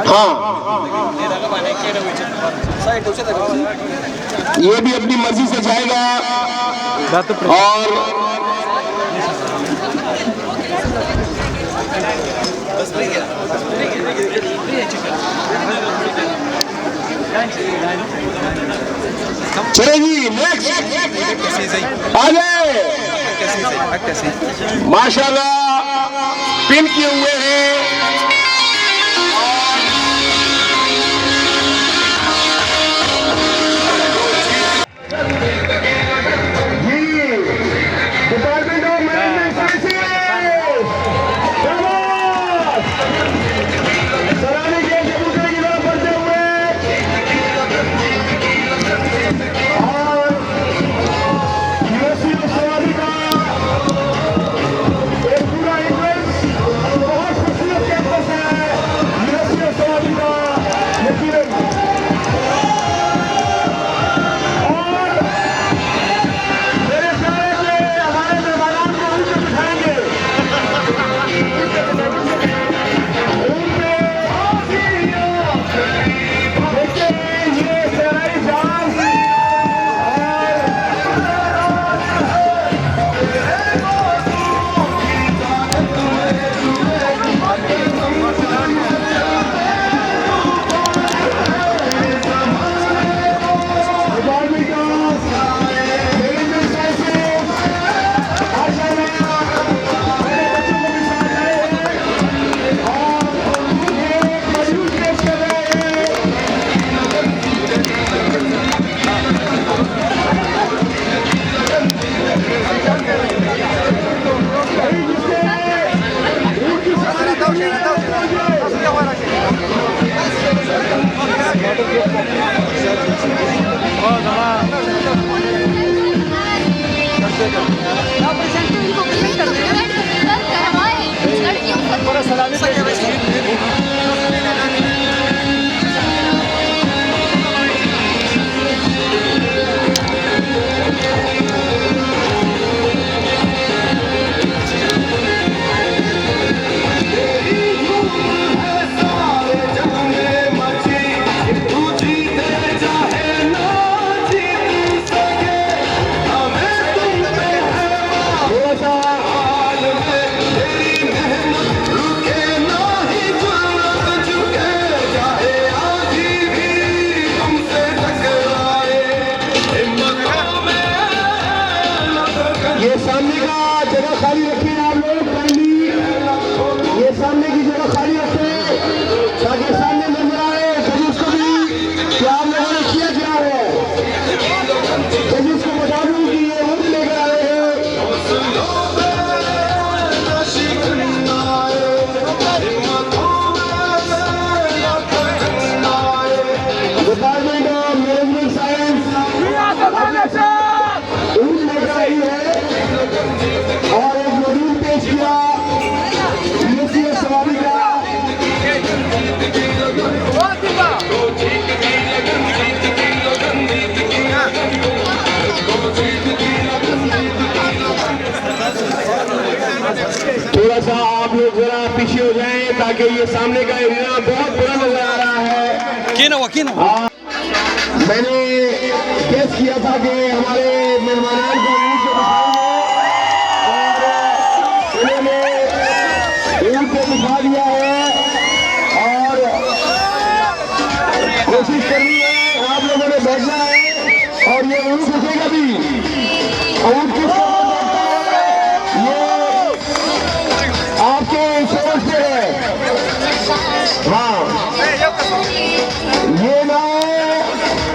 हाँ, ये भी अपनी मर्जी से जाएगा, और चलेगी नेक्स्ट आगे। माशाल्लाह पिन किए हुए हैं, डिपार्टमेंट ऑफ मैनेजमेंट सराहनीय के कबूतर की तरफ बढ़ते हुए, और यूनिवर्सिटी ऑफ सवारी का एक पूरा इंटरेस्ट बहुत खूबसूरत कैंपस कि ये सामने का एरिया बहुत बुरा नजर आ रहा है। मैंने केस किया था कि हमारे मेहमान को ऊँट और उन्होंने ऊँट को दिखा दिया है और कोशिश करनी है, आप लोगों ने बैठना है और ये ऊँट रुकेगा भी। ऊँट किस आपके सोच से है। हाँ, ये ना हो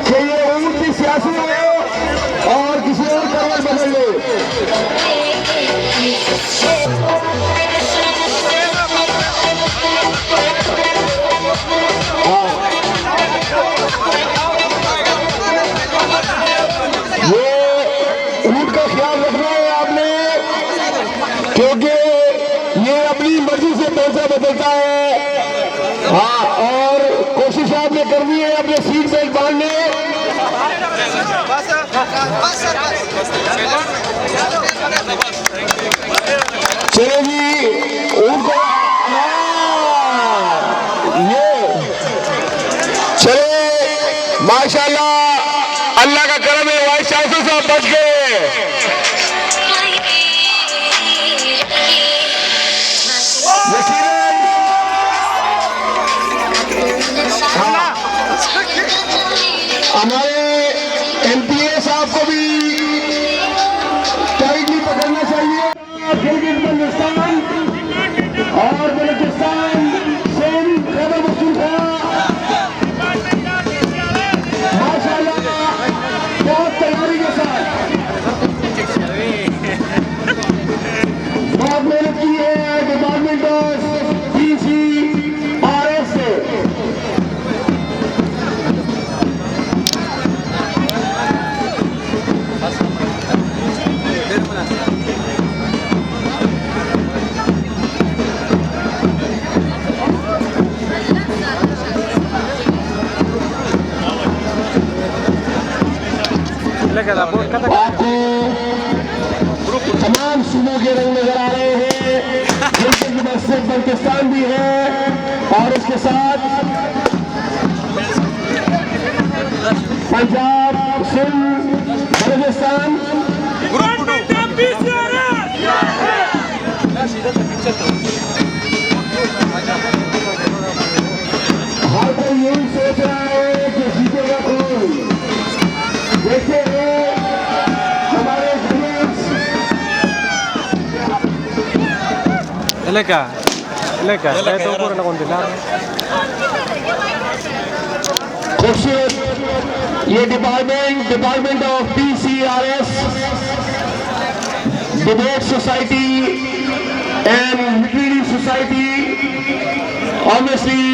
कि ये ऊँट की सियासी हो और किसी और कलर बदल ले। हाँ, ये ऊँट का ख्याल रखना है आपने, क्योंकि ये अपनी मर्जी से पैसा बदलता है। हाँ, और कोशिश आपने करनी है अपने सीट बेल्ट बांधने। चलो जी, उनको ये चले, माशाल्लाह अल्लाह का करम है, वाइस चांसलर साहब बच गए। हमारे एमपीए साहब को भी टाइटली पकड़ना चाहिए। गिलगित बल्तिस्तान और बलूचिस्तान सेम खैबर पख्तूनख्वा माशाल्लाह बहुत तैयारी के साथ बहुत मेहनत की है डिपार्टमेंट ऑफ PCRS से। आपको तमाम सूबों के रंग नजर आ रहे हैं, जिनके बल्तिस्तान भी है और इसके साथ पंजाब, सिंध, बलूचिस्तान। हर कोई यही सोच रहा है कि जीतेगा कौन। देखते हैं हमारे खूबसूरत ये department of PCRS debate society and literary society obviously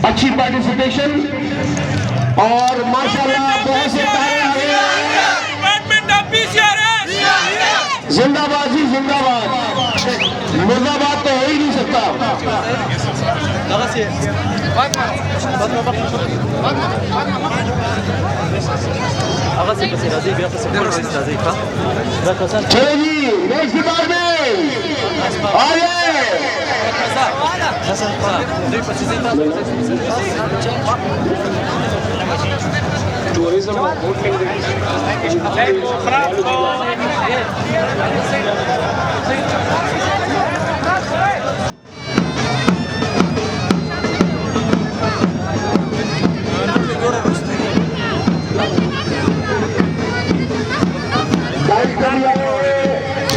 अच्छी पार्टिसिपेशन और माशाल्लाह बहुत से तारे आ गए। जिंदाबाद जी जिंदाबाद, मुर्दाबाद तो हो ही नहीं सकता। चलो जी नेक्स्ट डिपार्टमेंट आइए। टूरिज्म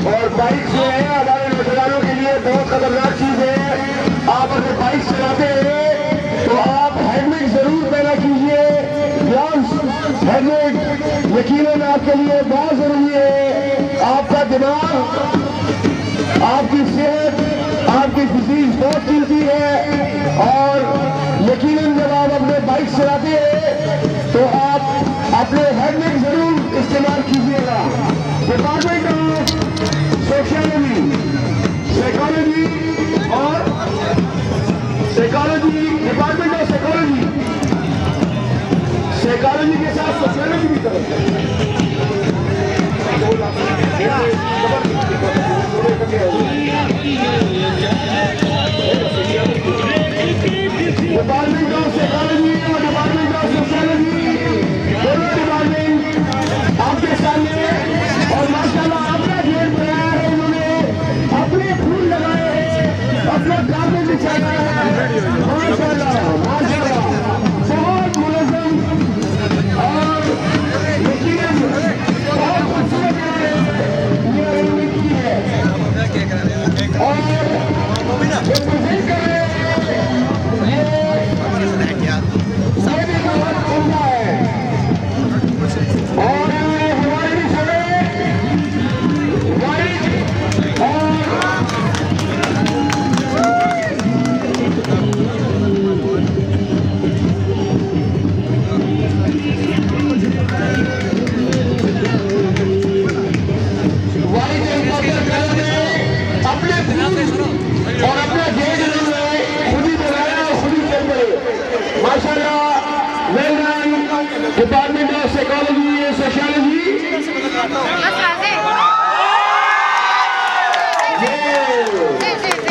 और बाइक जो है हमारे नौजवानों के लिए बहुत खतरनाक चीज है। आप अगर बाइक चलाते हैं तो आप हेलमेट जरूर पहना कीजिए। ग्लव्स, हेलमेट यकीनन आपके लिए बहुत जरूरी है। आपका दिमाग, आपकी सेहत, आपकी फिजिक बहुत कीमती है और यकीनन जब आप अपने बाइक चलाते हैं तो आप अपने हेलमेट जरूर इस्तेमाल कीजिएगा। डिपार्टमेंट ऑफ सोशियोलॉजी, साइकोलॉजी और साइकोलॉजी, डिपार्टमेंट ऑफ साइकोलॉजी के साथ सोशियोलॉजी भी करो।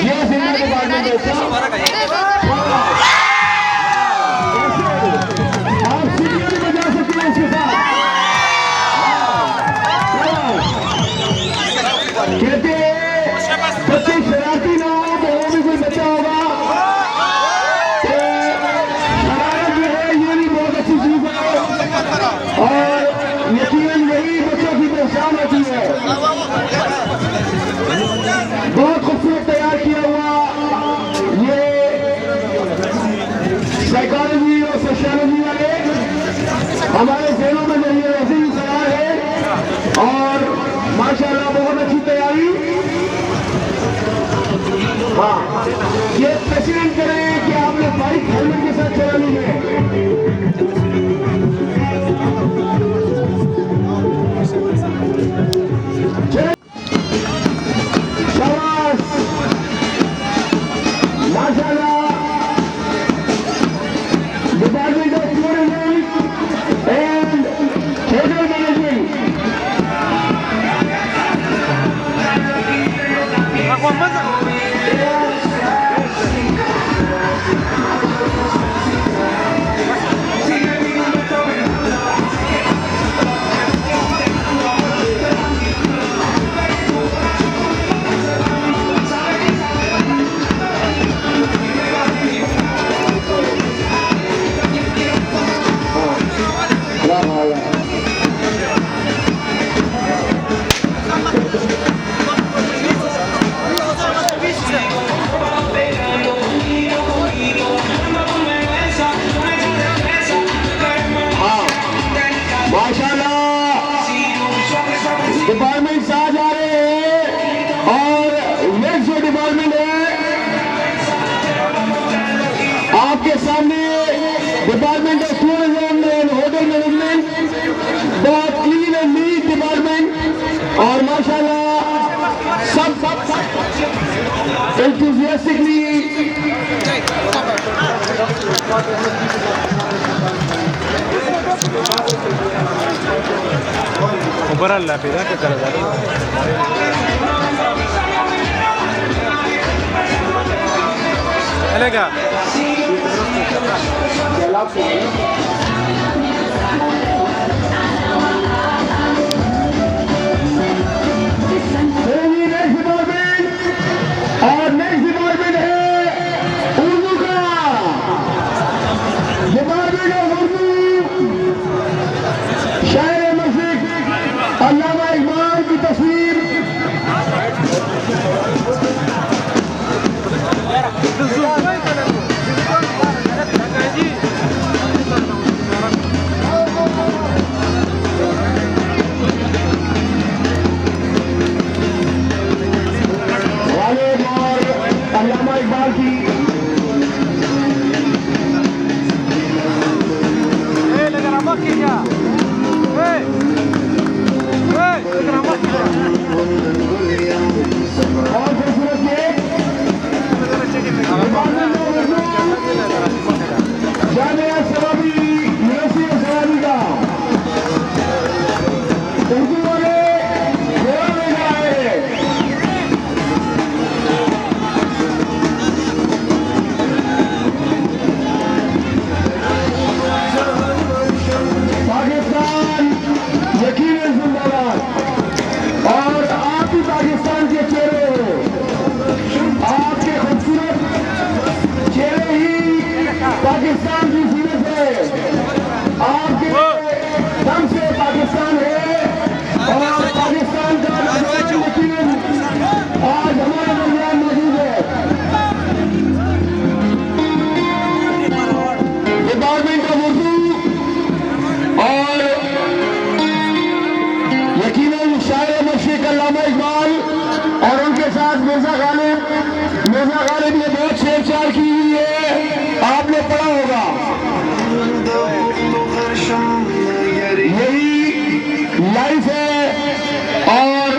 ये सिंगर डिपार्टमेंट है सर। आप सीढ़ियां भी बजा सकते हैं इसके साथ। कहते बच्चे शरारती ना हो तो वो भी कोई बच्चा होगा तो शरारत जो है ये भी बहुत अच्छी चीज है और यकीनन यही बच्चों की पहचान होती है। बहुत खूबसूरत तैयार किया हुआ ये साइकोलॉजी और सोशियोलॉजी वाले हमारे जेलों में जरिए ऐसे ही सवाल है और माशाल्लाह बहुत अच्छी तैयारी। हाँ, ये प्रेसिडेंट करें कि आपने बाइक हेलमेट के साथ चलानी है। शाबाश, माशाल्लाह। Department of tourism and hotel management departments आ जा रहे हैं और नेक्स्ट जो डिपार्टमेंट है आपके सामने department of tourism and hotel management, बहुत क्लीन एंड नीट डिपार्टमेंट और माशाल्लाह सब एंथुसियास्टिकली ऊपर अल्लाह पे क्या कर रहा चलेगा और नेक्स्ट डिपार्टमेंट है उर्दू का डिपार्टमेंट ऑफ उर्दू। शायर मस्जिद अल्लामा इकबाल की तस्वीर अल्लामा इकबाल की और खूबसूरत जामिया सवाबी यूनिवर्सिटी ऑफ सवाबी का उर्दू वाले गोवा में आए हैं। पाकिस्तान यकीनन जिंदाबाद और आप ही पाकिस्तान के चेहरे हो। आपके खूबसूरत चेहरे ही पाकिस्तान की जीनत है। आपके दम से पाकिस्तान है और पाकिस्तान का यकीनन आज हमारे दरमियान मौजूद है। डिपार्टमेंट ऑफ उर्दू और यकीनन शायर मशरिक अल्लामा इकबाल और उनके साथ मिर्जा गालिब ने बहुत छेड़छाड़ की हुई है, आपने पढ़ा होगा। यही लाइफ है और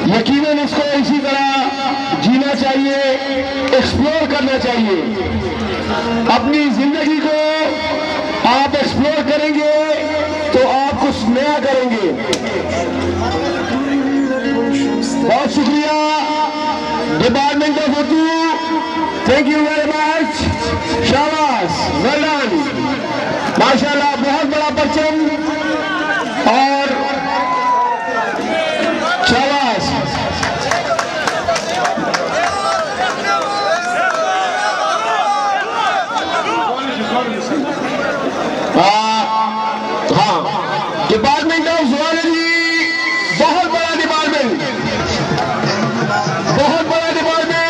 यकीनन इसको इसी तरह जीना चाहिए, एक्सप्लोर करना चाहिए। अपनी जिंदगी को आप एक्सप्लोर करेंगे तो आप कुछ नया करेंगे। बहुत शुक्रिया department of Urdu, thank you very much, शाबाश, वेल डन, माशाल्लाह, बहुत बड़ा परचम और शाबाश। हाँ, डिपार्टमेंट ऑफ ज़ूलॉजी, बहुत बड़ा डिपार्टमेंट, बहुत बड़ा डिपार्टमेंट।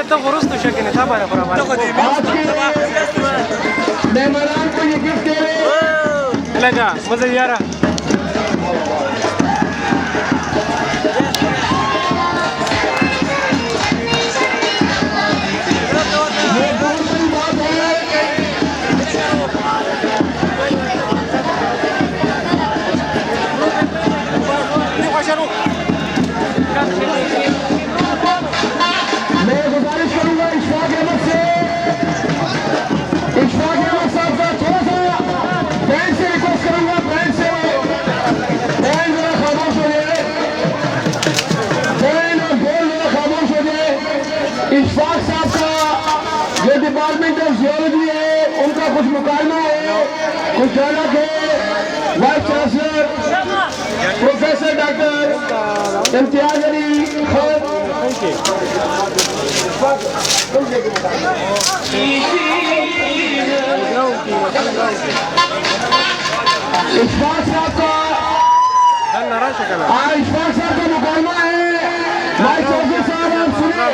तो गुरुस तो शक नहीं था बारा बराबर मेहमान को ये गिफ्ट दे रहे लगा मजा यारा इशफाक साहब का जो डिपार्टमेंट ऑफ जियोलॉजी है उनका कुछ मुकालमा है, कुछ डायलॉग है। Vice chancellor professor doctor Imtiaz Ali Khan Ishfaq साहब का आज इशफाक साहब का मुकाबला है। भाई चौधरी साहब आप सुनिए।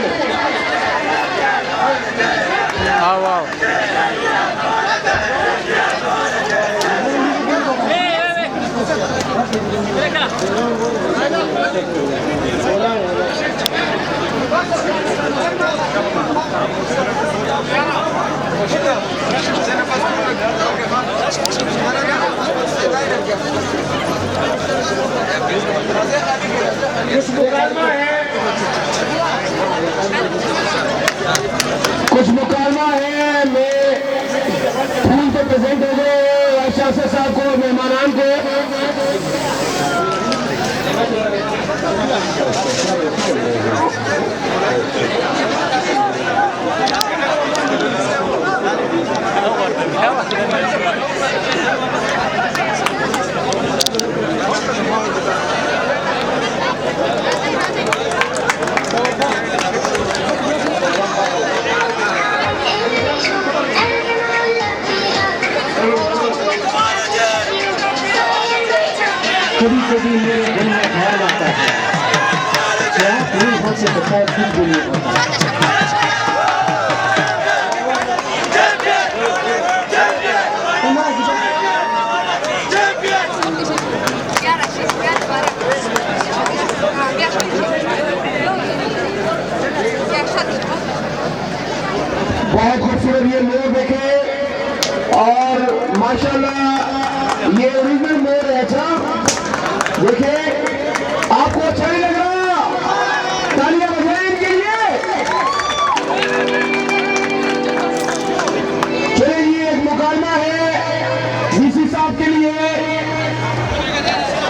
कुछ मुकाबला है। मैं फूल से प्रेजेंट हो गए शाह साहब को, मेहमानान को। कभी कभी मेरे दिल में ख्याल आता है क्या पूरी हाथ से बचाए खुद के लिए होता है। बहुत खूबसूरत ये मोर देखे और माशाल्लाह ये ओरिजिनल मोर है। अच्छा देखिए, आपको अच्छा नहीं लग रहा? तालियां बजाएं इनके लिए। चलिए ये एक मुकाबला है डीसी साहब के लिए।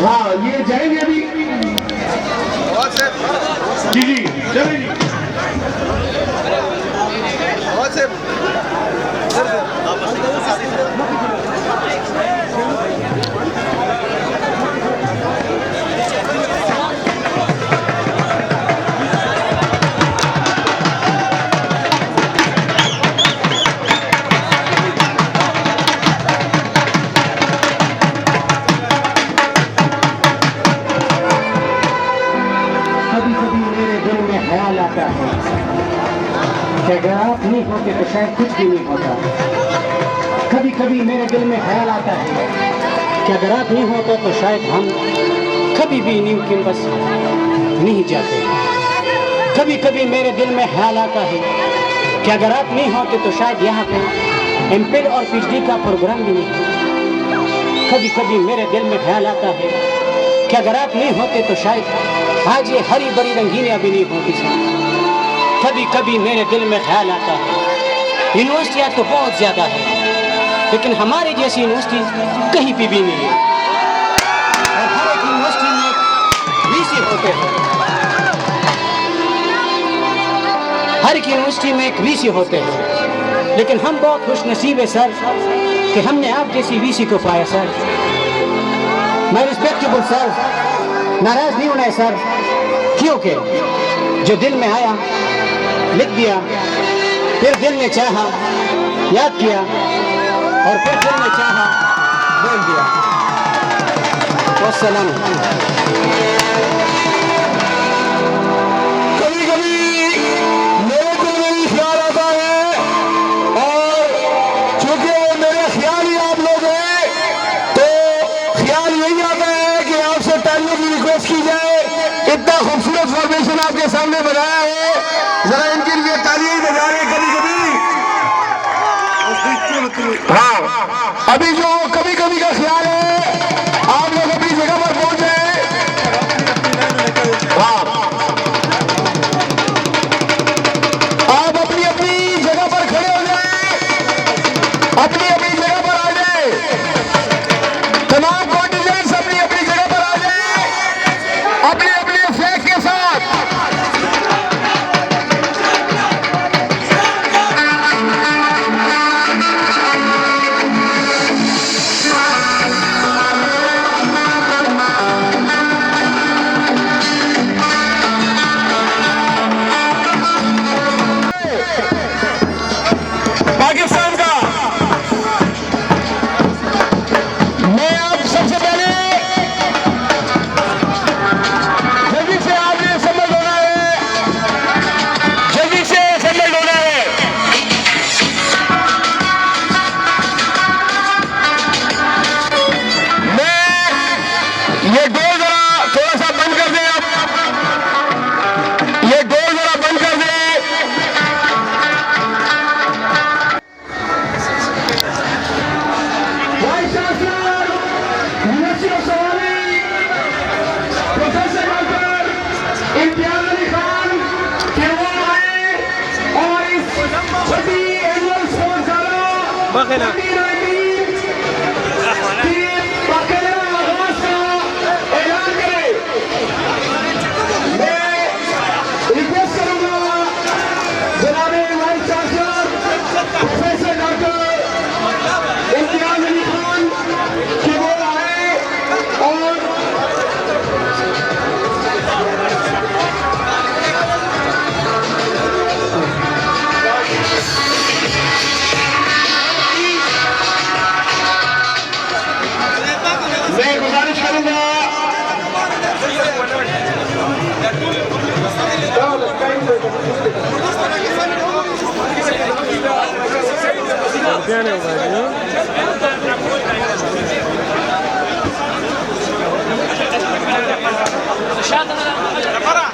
हाँ ये जाएंगे अभी। जी जी चलिए अगर आप नहीं होते तो शायद कुछ भी नहीं होता। कभी कभी मेरे दिल में ख्याल आता है कि अगर आप नहीं होते तो शायद हम कभी भी न्यू कैंपस नहीं जाते। कभी कभी मेरे दिल में ख्याल आता है कि अगर आप नहीं होते तो शायद यहाँ पे एमफिल और पीएचडी का प्रोग्राम भी नहीं। कभी कभी मेरे दिल में ख्याल आता है कि अगर आप नहीं होते तो शायद आज ये हरी भरी रंगीनियाँ भी नहीं होती। कभी कभी मेरे दिल में ख्याल आता है यूनिवर्सिटियाँ तो बहुत ज़्यादा है, लेकिन हमारी जैसी यूनिवर्सिटी कहीं पे भी नहीं है। और हर एक यूनिवर्सिटी में वीसी होते हैं, हर एक यूनिवर्सिटी में एक वीसी होते हैं, लेकिन हम बहुत खुशनसीब है सर कि हमने आप जैसी वीसी को पाया सर। मैं रिस्पेक्टेबल सर, नाराज़ नहीं होना है सर, क्योंकि जो दिल में आया लिख दिया, फिर दिल ने चाहा याद किया, और फिर दिल ने चाहा बोल दिया। वस्सलाम। कभी कभी मेरे दिल में भी ख्याल आता है, और चूंकि मेरे ख्याल ही आप लोग हैं तो ख्याल यही आता है कि आपसे तालियों की रिक्वेस्ट की जाए। इतना खूबसूरत फॉर्मेशन आपके सामने बनाया है, जरा इनके लिए तालियां ही बजा रहे। कभी कभी हाँ, अभी जो कभी कभी का ख्याल है, आप लोग अपनी जगह पर पहुंच जाए। हाँ, आप अपनी अपनी जगह पर खड़े हो जाए, अपनी अपनी जगह पर आ जाए। तमाम कॉन्टिजेंट्स अपनी अपनी जगह पर आ जाए, अपने अपने फ्लैग के साथ। रखे ना।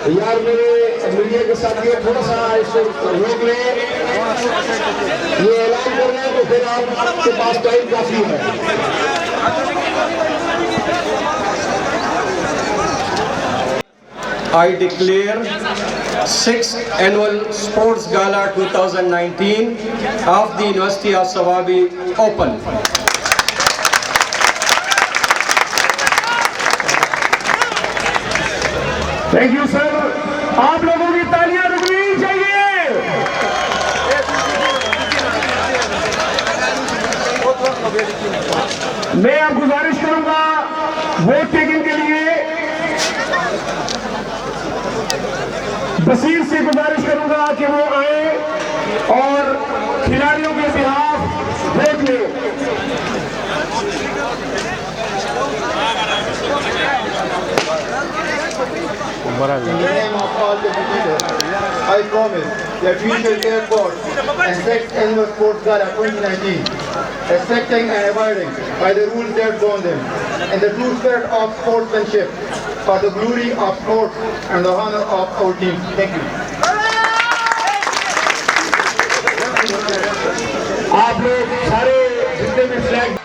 यार मेरे मीडिया के साथियों थोड़ा सा इसको रोक ले, ये ऐलान कर रहे हैं तो फिर आपके पास टाइम काफी है। I declare 6th Annual Sports Gala 2019 of the University of Sawabi open. Thank you sir, आप लोगों की तालियां रुकनी चाहिए। मैं आप गुजारिश करूंगा वोट टेकिंग के लिए बशीर से गुजारिश करूंगा कि वो आए और खिलाड़ियों के खिलाफ वोट लें। In the name of all the visitors, I promise that we shall care for and 6th Annual Sports Gala 2019, respecting and abiding by the rules that govern them, in the true spirit of sportsmanship, for the glory of sports and the honor of our team. Thank you. आप लोग सारे जितने भी flag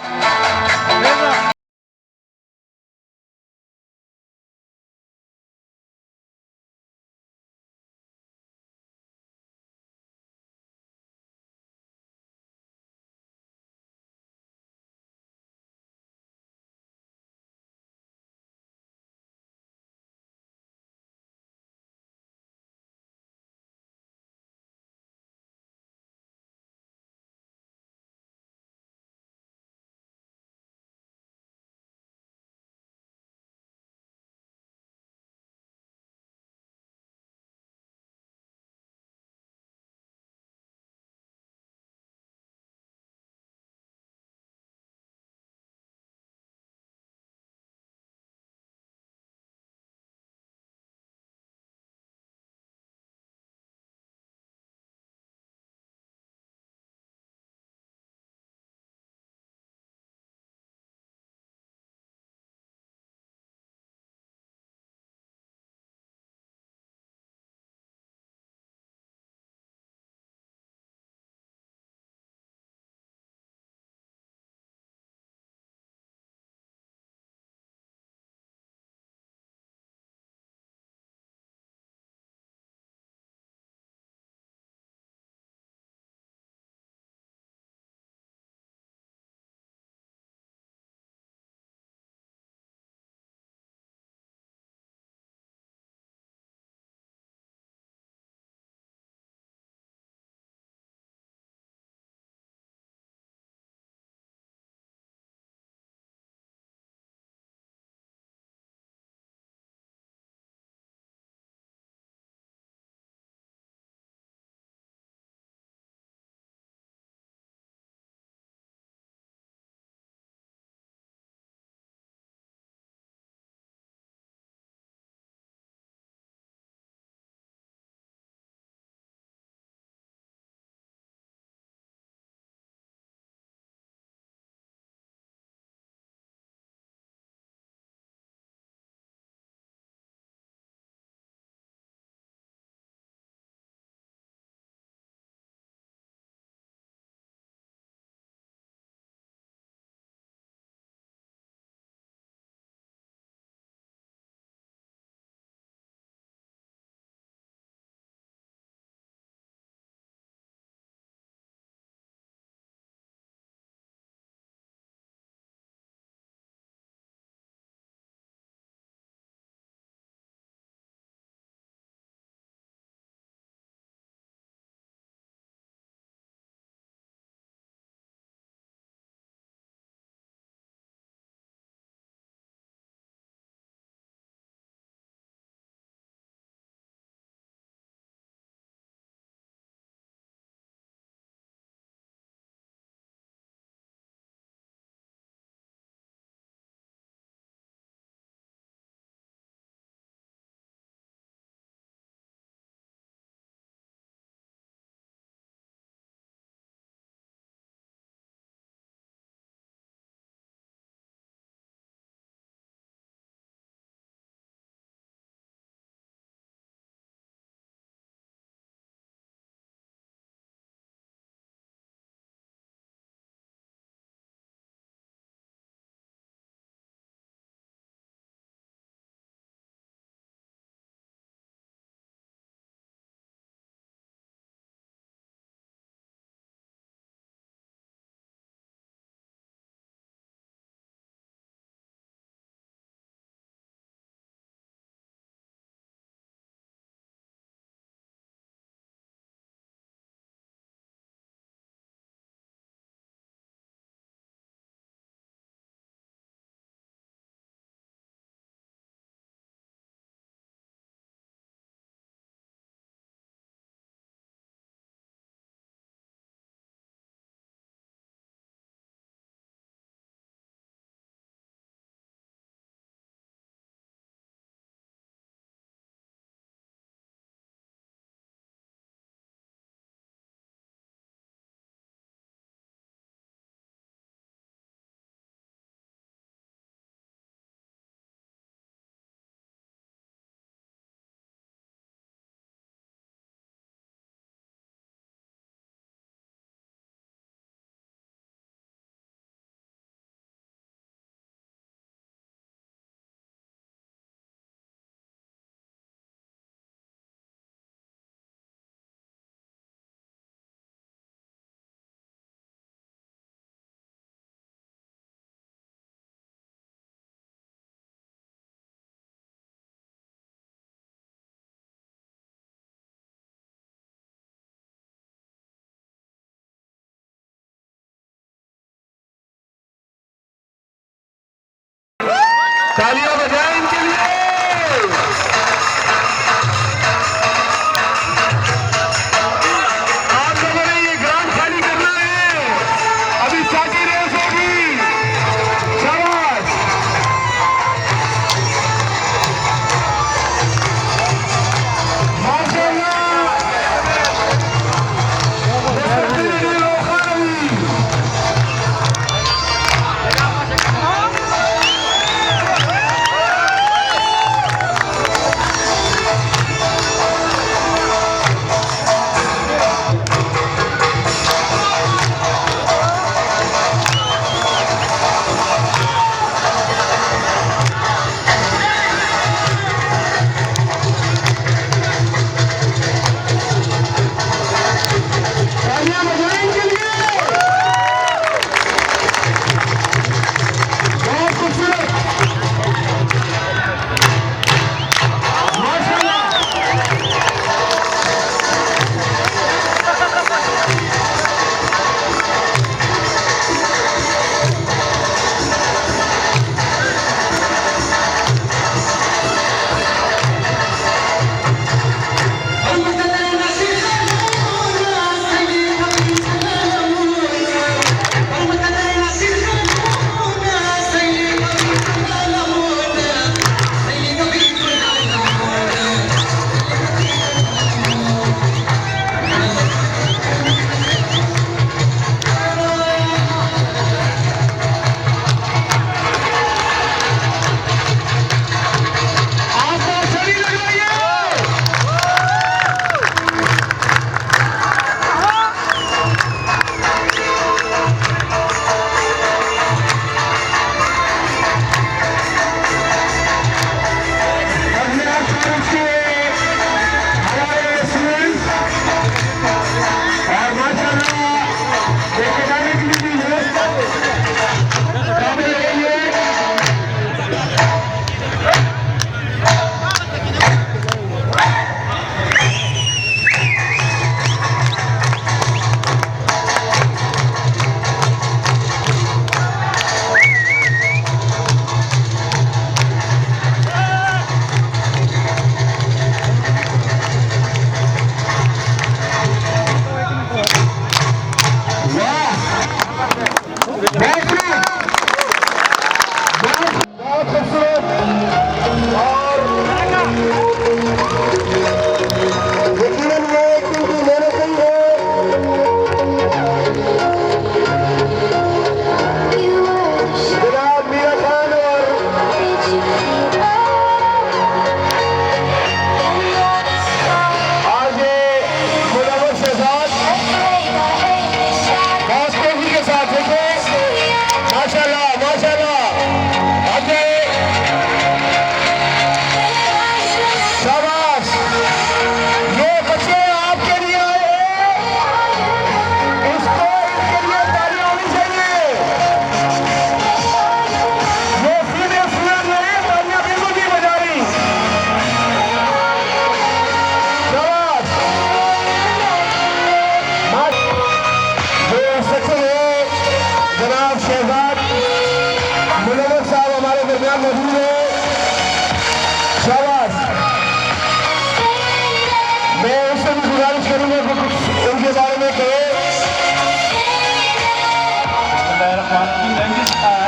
तालियां बजाएं इनके लिए। आप लोगों ने ये ग्राउंड खाली करना है, अभी चाकी रेस होगी। शाबाश। माशाअल्लाह।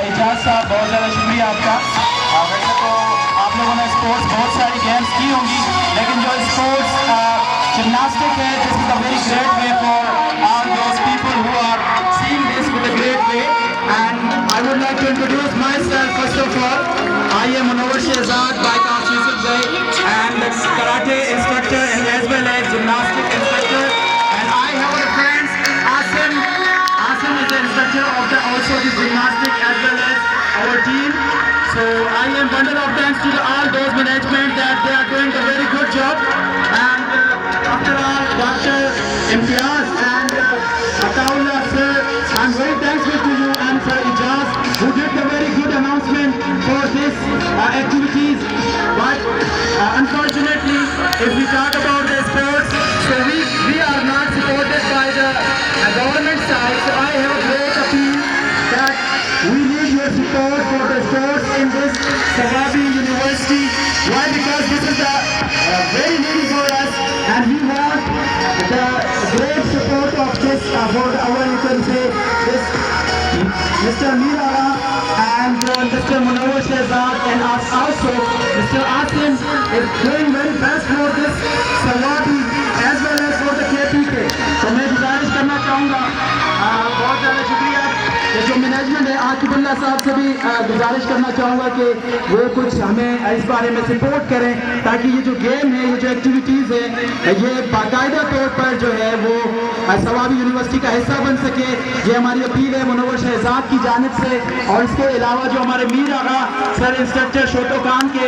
इजाज साहब बहुत ज़्यादा शुक्रिया आपका। वैसे तो आप लोगों ने स्पोर्ट्स बहुत सारी गेम्स की होंगी, लेकिन जो स्पोर्ट्स जिम्नास्टिक है, this is a very great way for all those people who are seeing this with a great way. And I would like to introduce myself first of all. I am Munawwar Shahzad बाईकाश यूसुफ भाई and karate instructor and as well as gymnastic instructor. And I have a friend Asim is the instructor of the also the gymnastic as well as our team. So I am bundle of thanks to all those management that they are doing a very good job. And after all, Dr. Imtiaz and Ataullah sir, I am very thankful to you and Sir Ijaz who did the very good announcement for this activities. But unfortunately, if we talk about the sports, so we are not supported by the government side. So I have a great appeal that we need your support for the sports in this want the great support of this for our, you can say, this Mr. Mira and Mr. Munawar Shehzad, and us also Mr. Asim is doing very best for this Sawabi as well as for the KPK. तो मैं गुजारिश करना चाहूँगा, बहुत ज़्यादा शुक्रिया, ये जो मैनेजमेंट है आकिबुल्ला साहब से भी गुजारिश करना चाहूँगा कि वो कुछ हमें इस बारे में सपोर्ट करें ताकि ये जो गेम है, ये जो एक्टिविटीज़ है, ये बाकायदा तौर पर जो है वो सवाबी यूनिवर्सिटी का हिस्सा बन सके। ये हमारी अपील है मुनव्वर शहजाद की जानिब से, और इसके अलावा जो हमारे मीर आगा सर इंस्ट्रक्टर शोतो खान के,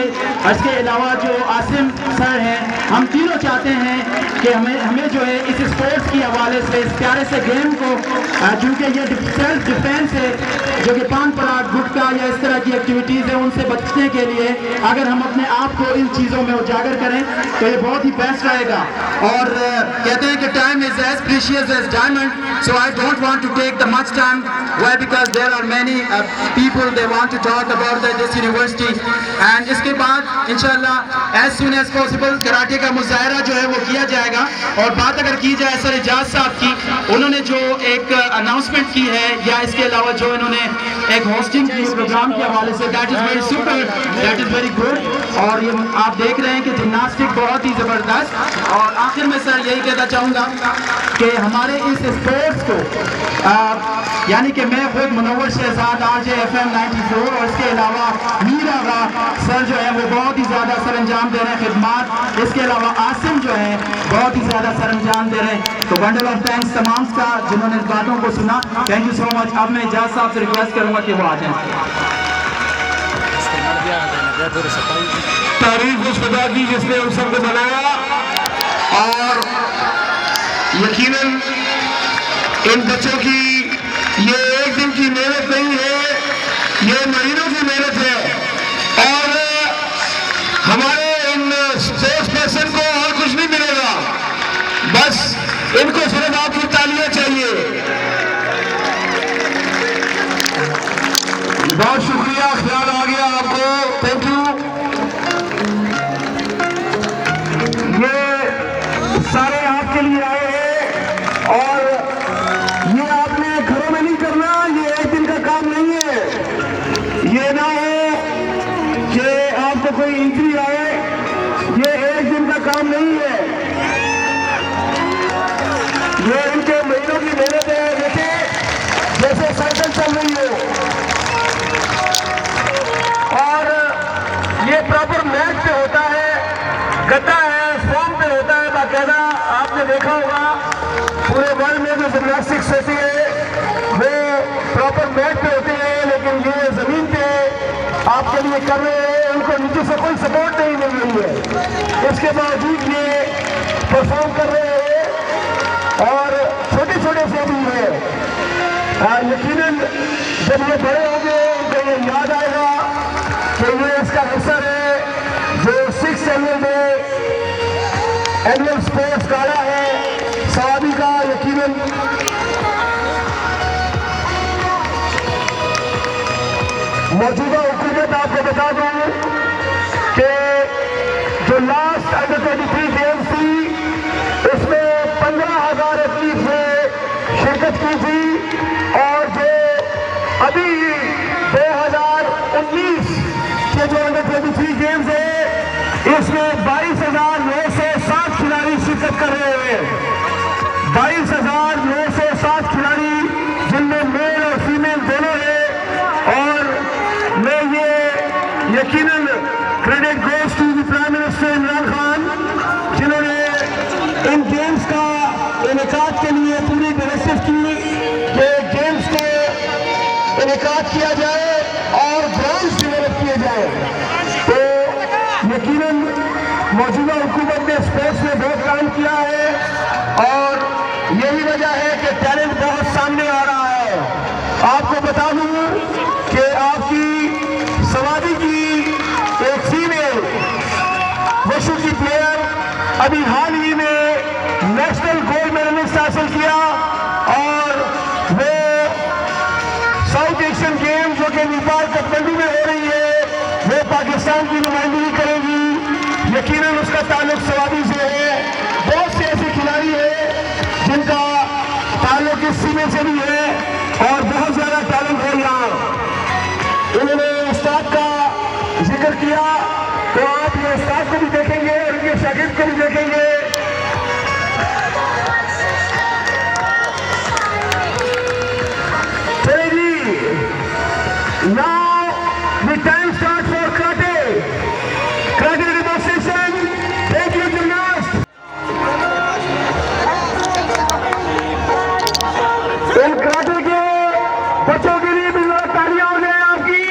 इसके अलावा जो आसिम सर हैं, हम तीनों चाहते हैं कि हमें जो है इस स्पोर्ट्स की हवाले से इस प्यारे से गेम को, चूँकि ये सेल्फ डिफेंस है, जो कि पान पराग गुटखा या इस तरह की एक्टिविटीज़ है, उनसे बचने के लिए अगर हम अपने आप को इन चीज़ों में उजागर करें तो ये बहुत ही बेस्ट रहेगा। और कहते हैं कि time is as precious as diamond, so I don't want to take the much time, why because there are many people they want to talk about this university. And इसके बाद इंशाल्लाह as soon as possible karate का मुजाहरा जो है वो किया जाएगा। और बात अगर की जाए सर इजाज साहब की, उन्होंने जो एक अनाउंसमेंट की है या इसके अलावा जो इन्होंने एक होस्टिंग की प्रोग्राम के हवाले से, that is very super, that is very good. और ये आप देख रहे हैं कि जिम्नास्टिक बहुत ही ज़बरदस्त। और आखिर में सर यही कहना चाहूँगा कि हमारे इस स्पोर्ट्स को यानी कि मैं खुद मुनव्वर शहजाद RJFM 94 और इसके अलावा मीर आगा सर जो है वो बहुत ही ज़्यादा सर अंजाम दे रहे हैं खिदमात, इसके अलावा आसिम जो है बहुत ही ज़्यादा सर अंजाम दे रहे हैं। तो बंडल ऑफ थैंक्स तमाम का जिन्होंने इस बातों को सुना, थैंक यू सो मच। अब मैं इजाज़ साहब से रिक्वेस्ट करूँगा कि वो आ जाएँ। तारीफ उस खुदा की जिसने उन सबको बनाया, और यकीनन इन बच्चों की ये एक दिन की मेहनत नहीं है, ये महीनों की मेहनत है। और हमारे इन स्पोर्ट्स पर्सन को और कुछ नहीं मिलेगा, बस इनको सिर्फ आपकी तालियां चाहिए। बहुत शुक्रिया, ख्याल आ गया आपको, थैंक यू। ये सारे आपके लिए आए हैं, और ये आपने घरों में नहीं करना, ये एक दिन का काम नहीं है। ये ना हो कि आपको कोई इंजरी आए, ये एक दिन का काम नहीं है, ये इनके महीनों की मेहनत है, जैसे साइकिल चल रही हो। और ये प्रॉपर मैच पे होता है, गद्दा है, फॉर्म पे होता है बाकायदा। आपने देखा होगा पूरे वर्ल्ड में जो जिम्नास्टिक्स होती है वो प्रॉपर मैच पे होते हैं, लेकिन ये जमीन पे आपके लिए कर रहे हैं, उनको नीचे से कोई सपोर्ट नहीं मिल रही है, इसके बावजूद ये परफॉर्म कर रहे हैं, और छोटे छोटे से भी है। यकीनन जब ये बड़े होंगे उनको ये याद आएगा कि ये इसका हिस्सा है जो 6th एनुअल स्पोर्ट्स गाला है सवाबी का। यकीनन मौजूदा हुकूमत आपको बता दूं कि जो लास्ट अंडर 23 गेम्स थी उसमें 15,000 एथलीट ने शिरकत की थी, और जो अभी 2019 के जो अंडर 23 गेम्स है इसमें 22,907 खिलाड़ी शिरकत कर रहे हैं। 22,907 खिलाड़ी जिनमें मेल और फीमेल दोनों हैं। और मैं ये यकीनन credit goes to the prime minister Imran Khan, जिन्होंने इन गेम्स का इनेकाद के लिए पूरी व्यवस्था की कि गेम्स को इनेकाद किया जाए और ग्राउंड्स डेवलप किए जाए। तो यकीनन मौजूदा हुकूमत ने स्पोर्ट्स में बहुत काम किया है, और यही वजह है कि टैलेंट बहुत सामने आ रहा है। आपको बता दूं कि आपकी सवादी की एक फीमेल वशु की प्लेयर अभी हाल ही में नेशनल गोल्ड मेडलिस्ट हासिल किया, और वो साउथ एशियन गेम जो कि नेपाल काठमांडू में हो रही है वो पाकिस्तान की नुमाइंदगी करेगी। यकीनन उसका ताल्लुक सवादी से है। बहुत से ऐसे में से भी है और बहुत ज्यादा टैलेंट है यहाँ। उन्होंने उस्ताद का जिक्र किया तो आप ये उस्ताद को भी देखेंगे और उनके शागिर्द को भी देखेंगे। चलिए जी, now the time starts for karate. Karate demonstration. Thank you, gymnast. In karate के बच्चों के लिए भी तालियां हो जाए आपकी।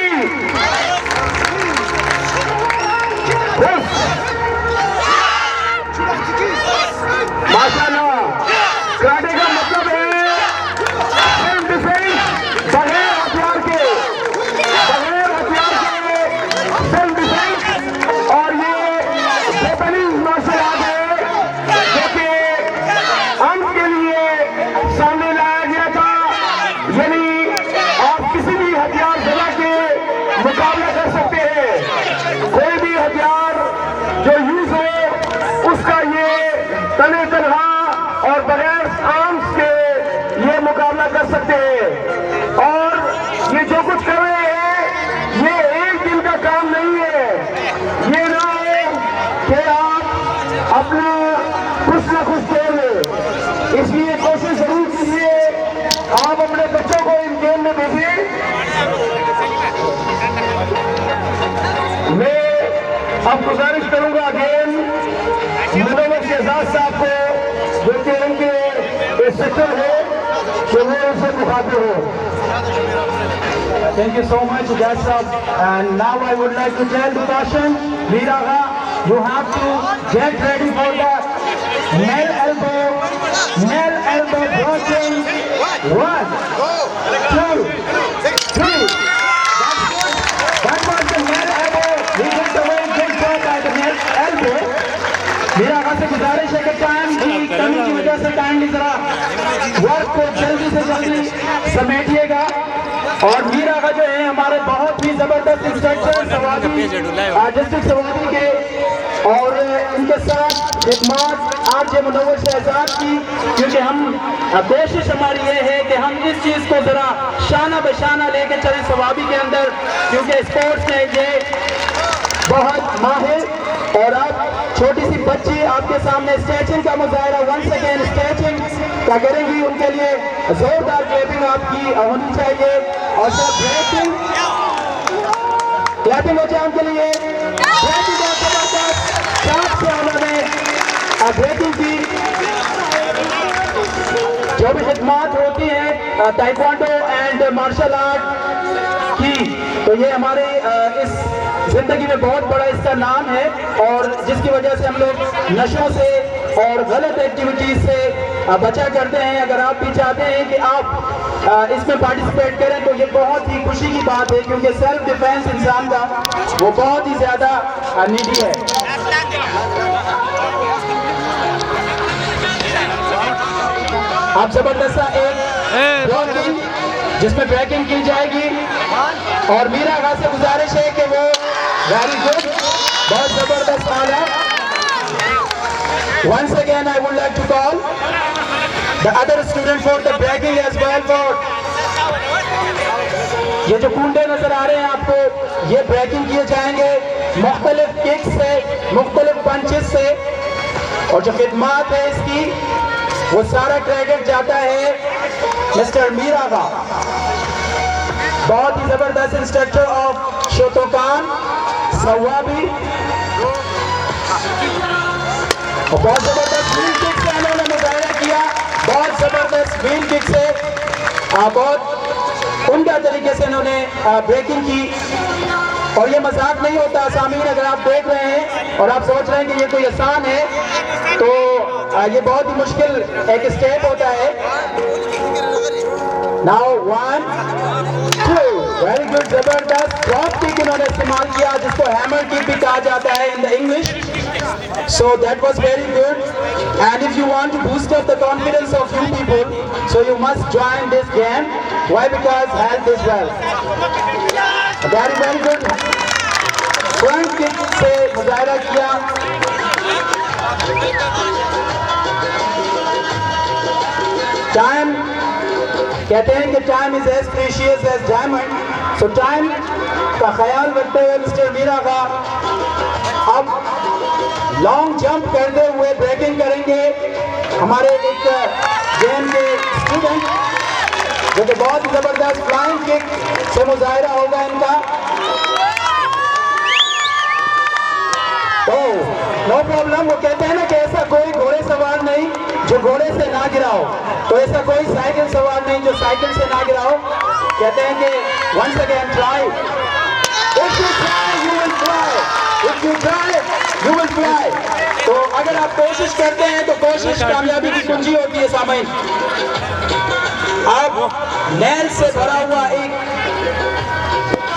माशाल्लाह, कराटे का मतलब है सेल्फ डिफेंस, बगैर हथियार के सेल्फ डिफेंस। और ये जापानीज मार्शल आर्ट है जो कि अंत के लिए सामने लाया गया था। यानी आप किसी भी हथियार जगह के मुकाबला कर सकते हैं। कोई भी हथियार जो यूज हो उसका ये तने तनहा और बगैर आर्म्स के ये मुकाबला कर सकते हैं। और ये जो कुछ कर रहे हैं ये एक दिन का काम नहीं है। ये ना हो कि आप अपना कुछ ना कुछ तोड़ लें, इसलिए कोशिश जरूर कीजिए आप अपने बच्चों को इन गेम में भेजिए। मैं अब गुजारिश करूंगा अगेन मुनव्वर शहजाद साहब को, जो कि उनके इंस्ट्रक्टर है, कि वो उनसे मुखातिब हो। Thank you so much, Judge Sahab. And now I would like to tell the caution, Veer Agha, you have to get ready for the nail elbow blocking. 1, 2, 3. That was the nail elbow. He did a very good job by the nail elbow. Veer Agha से गुजारिश है कि time की कमी की वजह से time जरा वर्क को जल्दी से जल्दी समेटिएगा। और मीर आगा जो है हमारे बहुत ही जबरदस्त इंस्ट्रक्टर सवाबी डिस्ट्रिक्ट सवाबी के, और इनके साथ खिदमत आरजे मुनव्वर शहजाद की, क्योंकि हम कोशिश हमारी ये है कि हम इस चीज़ को ज़रा शाना बशाना लेके चले सवाबी के अंदर, क्योंकि स्पोर्ट्स में ये बहुत माहिर। और आप छोटी सी बच्ची आपके सामने स्ट्रेचिंग का मुजाहरा वंस अगेन स्ट्रेचिंग क्या करेंगी, उनके लिए जोरदार क्लैपिंग आपकी होनी चाहिए। और सब ब्रेकिंग क्लैपिंग हो जाए उनके लिए। ब्रेकिंग से उन्होंने ब्रेकिंग की जो भी खिदमत होती है ताइक्वांडो एंड मार्शल आर्ट की, तो ये हमारे इस जिंदगी में बहुत बड़ा इसका नाम है। और जिसकी वजह से हम लोग नशों से और गलत एक्टिविटीज से बचा करते हैं। अगर आप भी चाहते हैं कि आप इसमें पार्टिसिपेट करें तो ये बहुत ही खुशी की बात है, क्योंकि सेल्फ डिफेंस इंसान का वो बहुत ही ज्यादा नीडी है। आप जबरदस्त एक ब्लॉकिंग जिसमें ब्रेकिंग की जाएगी, और मीर आगा से गुजारिश है कि वो वेरी गुड, बहुत जबरदस्त आला। Once again, I would like to call the other student for the breaking as well. For ये जो कुंडे नजर आ रहे हैं आपको, ये ब्रेकिंग किए जाएंगे मुख्तलिफ किक से, मुख्तलिफ पंचेस से। और जो खिदमत है इसकी वो सारा क्रेडिट जाता है मिस्टर मीर आगा, बहुत ही जबरदस्त इंस्ट्रक्टर ऑफ शोतोकान सवाबी। और बहुत जबरदस्त व्हील किक से उन्होंने मुजाहिरा किया, बहुत जबरदस्त व्हील किक से बहुत उम्दा तरीके से इन्होंने ब्रेकिंग की। और ये मजाक नहीं होता सामीन, अगर आप देख रहे हैं और आप सोच रहे हैं कि ये कोई आसान है, तो ये बहुत ही मुश्किल एक स्टेप होता है। नाउ 1, 2, वेरी गुड, जबरदस्त ड्रॉप किक इन्होंने इस्तेमाल किया, जिसको हैमर किक भी कहा जाता है in the English. So that was very good, and if you want to boost up the confidence of you people, so you must join this game. Why? Because health is wealth. Very very good. Front kick से मुजाहिरा किया। Time कहते हैं कि time is as precious as diamond, so time का ख्याल रखते हुए mister Meera का अब लॉन्ग जंप करते हुए ब्रेकिंग करेंगे हमारे एक जेएम के स्टूडेंट, जो कि बहुत ही जबरदस्त फ्लाइंग किक से मुजाहिरा होगा इनका। तो नो प्रॉब्लम, वो कहते हैं ना कि ऐसा कोई घोड़े सवार नहीं जो घोड़े से ना गिरा हो, तो ऐसा कोई साइकिल सवार नहीं जो साइकिल से ना गिरा हो। कहते हैं कि once again try, if you try you will fly, if you try you will fly। तो अगर आप कोशिश करते हैं तो कोशिश कामयाबी की कुंजी होती है सामईन। अब नैल से भरा हुआ एक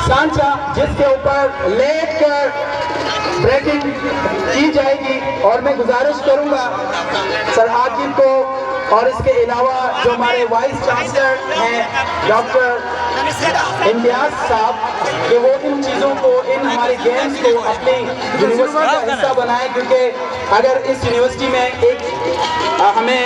सांचा जिसके ऊपर लेट कर ब्रेकिंग की जाएगी, और मैं गुजारिश करूंगा सर आकिब को और इसके अलावा जो हमारे वाइस चांसलर हैं डॉक्टर इम्तियाज साहब, कि वो इन चीज़ों को, इन हमारे गेम्स को अपनी यूनिवर्सिटी का हिस्सा बनाएं, क्योंकि अगर इस यूनिवर्सिटी में एक हमें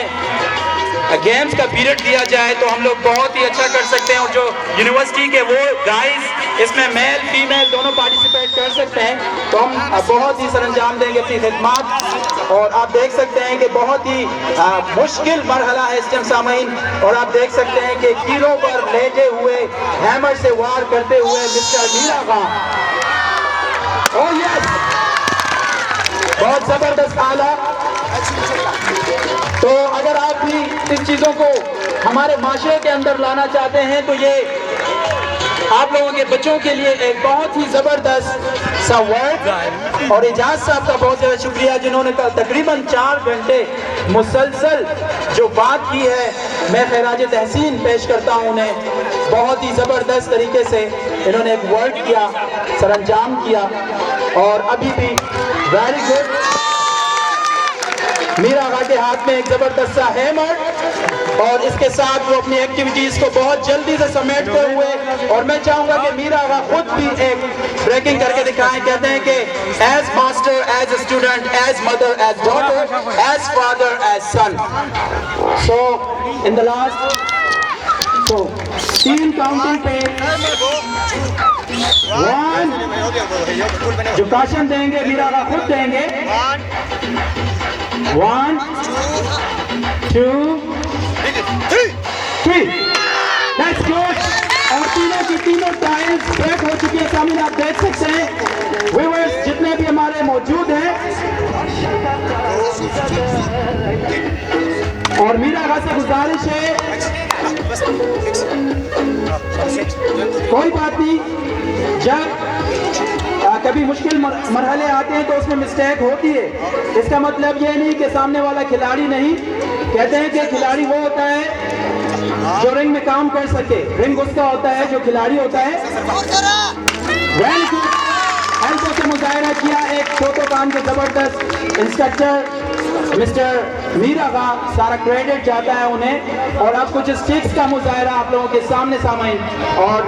गेम्स का पीरियड दिया जाए तो हम लोग बहुत ही अच्छा कर सकते हैं, और जो यूनिवर्सिटी के वो गाइस इसमें मेल फीमेल दोनों पार्टिसिपेट कर सकते हैं, तो हम बहुत ही सरंजाम देंगे अपनी खिदमत। और आप देख सकते हैं कि बहुत ही मुश्किल मरहला है इस टाइम सामईन, और आप देख सकते हैं कि कीलों पर लेटे हुए हैमर से वार करते हुए mister Meera Khan, oh yes, बहुत जबरदस्त आला। तो अगर आप भी इस चीज़ों को हमारे माशरे के अंदर लाना चाहते हैं तो ये आप लोगों के बच्चों के लिए एक बहुत ही ज़बरदस्त सा वर्क, और एजाज साहब का बहुत ज़्यादा शुक्रिया जिन्होंने कल तकरीबन 4 घंटे मुसलसल जो बात की है, मैं खैराज तहसीन पेश करता हूँ उन्हें। बहुत ही ज़बरदस्त तरीके से इन्होंने एक वर्क किया, सरअंजाम किया, और अभी भी वेरी गुड। मीरा आगा के हाथ में एक जबरदस्त सा हैमर, और इसके साथ वो अपनी एक्टिविटीज को बहुत जल्दी से समेटते हुए, और मैं चाहूंगा कि मीरा आगा खुद भी एक ब्रेकिंग करके दिखाएं। कहते हैं कि as master, as student, as mother, as daughter, as father, as son. So in the last, so 3 counting पे 1, जो काशन देंगे मीरा आगा खुद देंगे, 1 2 3, that's good। और तीनों की तीनों टाइल्स ब्रेक हो चुकी है सामने, आप देख सकते हैं। व्यूअर्स जितने भी हमारे मौजूद हैं, और मीरा आगा से गुजारिश है, कोई बात नहीं, जब कभी मुश्किल मरहले आते हैं तो उसमें मिस्टेक होती है, इसका मतलब ये नहीं कि सामने वाला खिलाड़ी नहीं। कहते हैं कि खिलाड़ी वो होता है जो रिंग में काम कर सके, रिंग उसका होता है जो खिलाड़ी होता है। वेरी गुड, हेल्प से मुजाहिरा किया एक शोतोकान के जबरदस्त इंस्ट्रक्टर मिस्टर मीरा का, सारा क्रेडिट जाता है उन्हें। और अब कुछ स्टिक्स का मुजाहिरा आप लोगों के सामने सामईन, और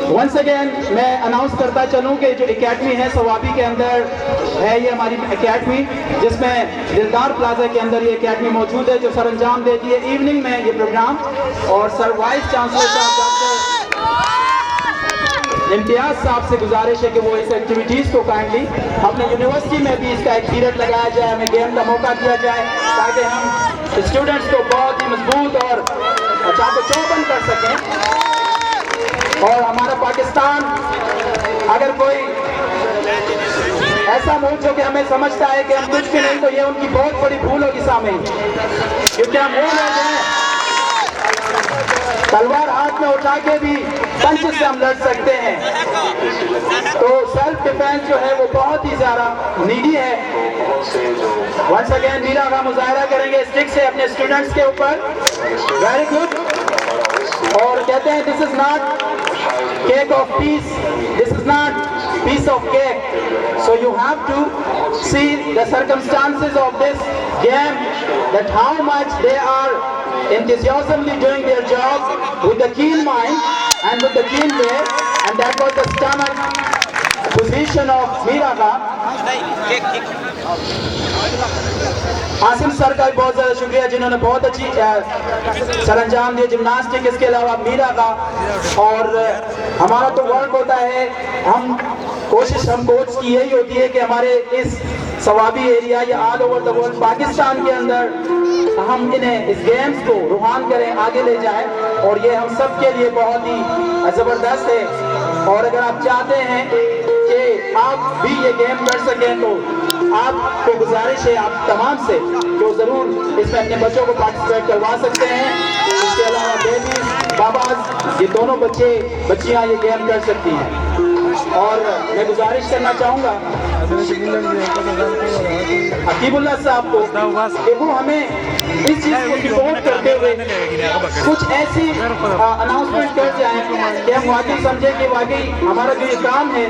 वंस अगेन मैं अनाउंस करता चलूं कि जो एकेडमी है सवाबी के अंदर है, ये हमारी एकेडमी, जिसमें दिलदार प्लाजा के अंदर ये एकेडमी मौजूद है, जो सरअंजाम देती है इवनिंग में ये प्रोग्राम। और सर वाइस चांसलर साहब डॉक्टर इम्तियाज साहब से गुजारिश है कि वो इस एक्टिविटीज़ को काइंडली अपने यूनिवर्सिटी में भी इसका एक पीरियड लगाया जाए, हमें गेम का मौका दिया जाए, ताकि हम स्टूडेंट्स को बहुत ही मजबूत और चाको-चौबंद कर सकें। और हमारा पाकिस्तान, अगर कोई ऐसा मुल्क जो कि हमें समझता है कि हम कुछ भी नहीं, तो ये उनकी बहुत बड़ी भूल होगी सामईन, क्योंकि हम वो लोग हैं तलवार हाथ में उठा के भी पंच से हम लड़ सकते हैं। तो सेल्फ डिफेंस जो है वो बहुत ही ज्यादा नीडी है। वंस अगेन मीरा का मुजाहिरा करेंगे स्टिक से अपने स्टूडेंट्स के ऊपर। Very good. और कहते हैं this is not cake of peace, this is not piece of cake, so you have to see the circumstances of this game, that how much they are enthusiastically doing their job with the keen mind and with the keen way, and that was the stomach position of Miraga. Asim sir का भी बहुत ज़्यादा शुक्रिया जिन्होंने बहुत अच्छी सरंजाम दिए, gymnastic, इसके अलावा मीरा का। और हमारा तो वर्क होता है, हम कोच की यही होती है कि हमारे इस सवाबी एरिया या all over the world Pakistan के अंदर हम इन्हें इस गेम्स को रूहान करें, आगे ले जाएं, और ये हम सब के लिए बहुत ही ज़बरदस्त है। और अगर आप चाहते हैं कि आप भी ये गेम कर सकें तो आपको गुजारिश है आप तमाम से जो ज़रूर इसमें अपने बच्चों को पार्टिसिपेट करवा सकते हैं। इसके अलावा बेबीज, बाबाज, ये दोनों बच्चियाँ ये गेम कर सकती हैं। और मैं गुजारिश करना चाहूँगा अकीबुल्लाह साहब को कि वो हमें इस चीज़ को सपोर्ट करते हुए कुछ ऐसी अनाउंसमेंट कर जाएं कि हम वाकई समझें कि वाकई हमारा जो ये काम है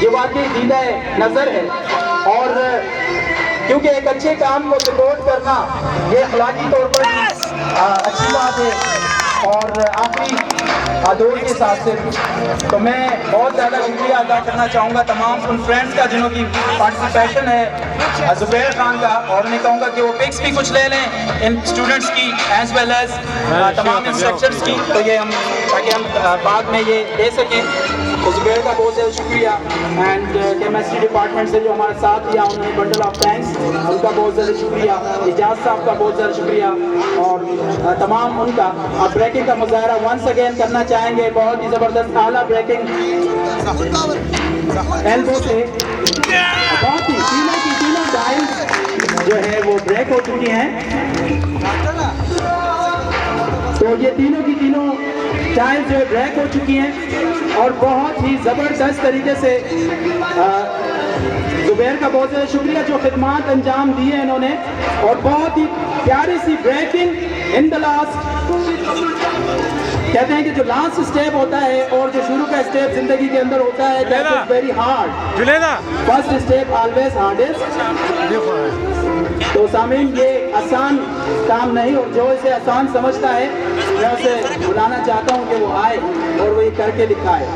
ये वाकई दीदा नज़र है। और क्योंकि एक अच्छे काम को सपोर्ट करना ये अखलाकी तौर पर अच्छी बात है और आखिरी दौर के हिसाब से। तो मैं बहुत ज़्यादा शुक्रिया अदा करना चाहूँगा तमाम उन फ्रेंड्स का जिन्हों की पार्टिसिपेशन है, ज़ुबैर खान का, और उन्हें कहूँगा कि वो पिक्स भी कुछ ले लें इन स्टूडेंट्स की एज वेल एज तमाम इंस्ट्रक्टर्स की, तो ये हम ताकि हम बाद में ये दे सकें। तो ज़ुबैर का बहुत ज़्यादा शुक्रिया एंड केमिस्ट्री डिपार्टमेंट से जो हमारा साथ दिया उन्हें बंडल ऑफ थैंक्स, उनका बहुत ज़्यादा शुक्रिया। इजाज़ साहब का बहुत ज़्यादा शुक्रिया और तमाम उनका। आप ब्रेकिंग का मुजाहरा वंस अगेन करना चाहेंगे, बहुत ही ज़बरदस्त आला ब्रेकिंग एल्बो से बहुत ही तीनों डाइल्स जो है वो ब्रेक हो चुकी हैं। तो ये तीनों की तीनों टाइल्स जो है ब्रेक हो चुकी हैं और बहुत ही ज़बरदस्त तरीके से ज़ुबैर का बहुत ज़्यादा शुक्रिया जो खिदमात अंजाम दिए इन्होंने, और बहुत ही प्यारी सी ब्रेकिंग इन द लास्ट। कहते हैं कि जो लास्ट स्टेप होता है और जो शुरू का स्टेप जिंदगी के अंदर होता है that is very hard, first step always hardest. तो सामीन ये आसान काम नहीं, और जो इसे आसान समझता है मैं उसे बुलाना चाहता हूँ कि वो आए और वो ये करके दिखाए।